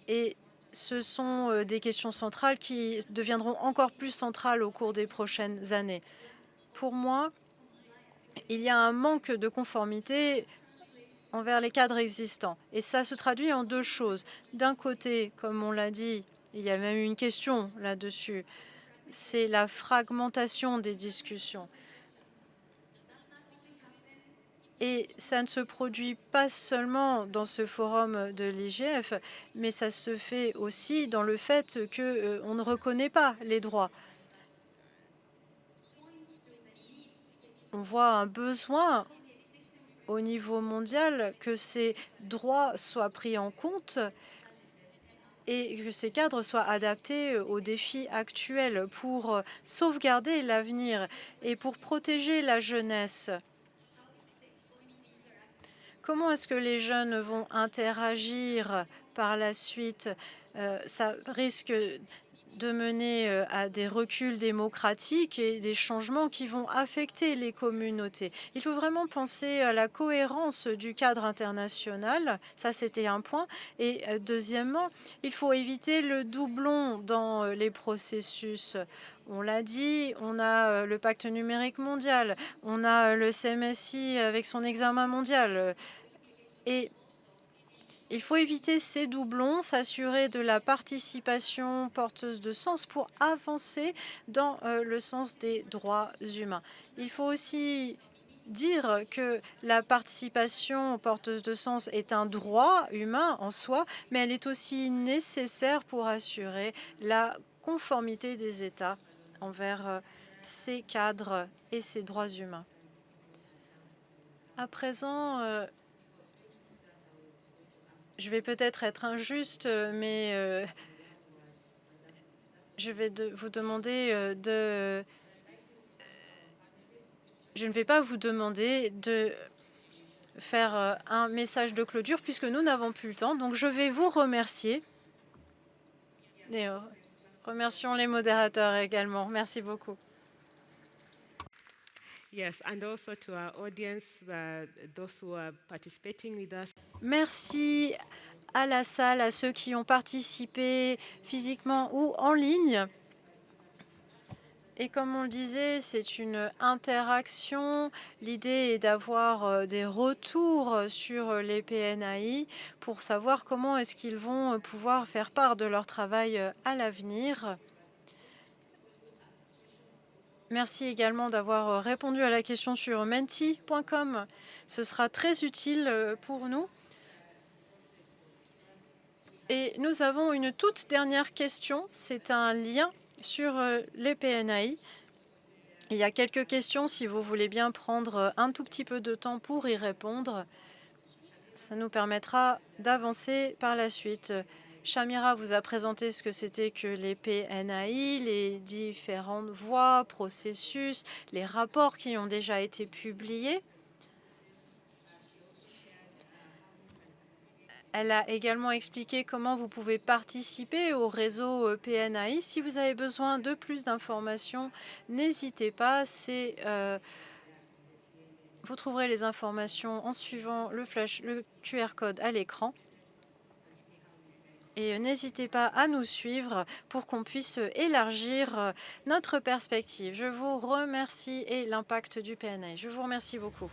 et ce sont des questions centrales qui deviendront encore plus centrales au cours des prochaines années. Pour moi, il y a un manque de conformité envers les cadres existants. Et ça se traduit en deux choses. D'un côté, comme on l'a dit, il y a même une question là-dessus, c'est la fragmentation des discussions. Et ça ne se produit pas seulement dans ce forum de l'IGF, mais ça se fait aussi dans le fait qu'on ne reconnaît pas les droits. On voit un besoin au niveau mondial que ces droits soient pris en compte et que ces cadres soient adaptés aux défis actuels pour sauvegarder l'avenir et pour protéger la jeunesse. Comment est-ce que les jeunes vont interagir par la suite? Ça risque de mener à des reculs démocratiques et des changements qui vont affecter les communautés. Il faut vraiment penser à la cohérence du cadre international. Ça, c'était un point. Et deuxièmement, il faut éviter le doublon dans les processus. On l'a dit, on a le pacte numérique mondial, on a le CMSI avec son examen mondial. Et Il faut éviter ces doublons, s'assurer de la participation porteuse de sens pour avancer dans le sens des droits humains. Il faut aussi dire que la participation porteuse de sens est un droit humain en soi, mais elle est aussi nécessaire pour assurer la conformité des États envers ces cadres et ces droits humains. À présent, je vais peut-être être injuste, mais je vais vous demander je ne vais pas vous demander de faire un message de clôture puisque nous n'avons plus le temps. Donc, je vais vous remercier. Et remercions les modérateurs également. Merci beaucoup. Yes, and also to our audience, those who are participating with us. Merci à la salle, à ceux qui ont participé physiquement ou en ligne. Et comme on le disait, c'est une interaction. L'idée est d'avoir des retours sur les PNAI pour savoir comment est-ce qu'ils vont pouvoir faire part de leur travail à l'avenir. Merci également d'avoir répondu à la question sur menti.com. Ce sera très utile pour nous. Et nous avons une toute dernière question. C'est un lien sur les PNAI. Il y a quelques questions si vous voulez bien prendre un tout petit peu de temps pour y répondre. Ça nous permettra d'avancer par la suite. Shamira vous a présenté ce que c'était que les PNAI, les différentes voies, processus, les rapports qui ont déjà été publiés. Elle a également expliqué comment vous pouvez participer au réseau PNAI. Si vous avez besoin de plus d'informations, n'hésitez pas. Vous trouverez les informations en suivant le QR code à l'écran. Et n'hésitez pas à nous suivre pour qu'on puisse élargir notre perspective. Je vous remercie et l'impact du PNAI. Je vous remercie beaucoup.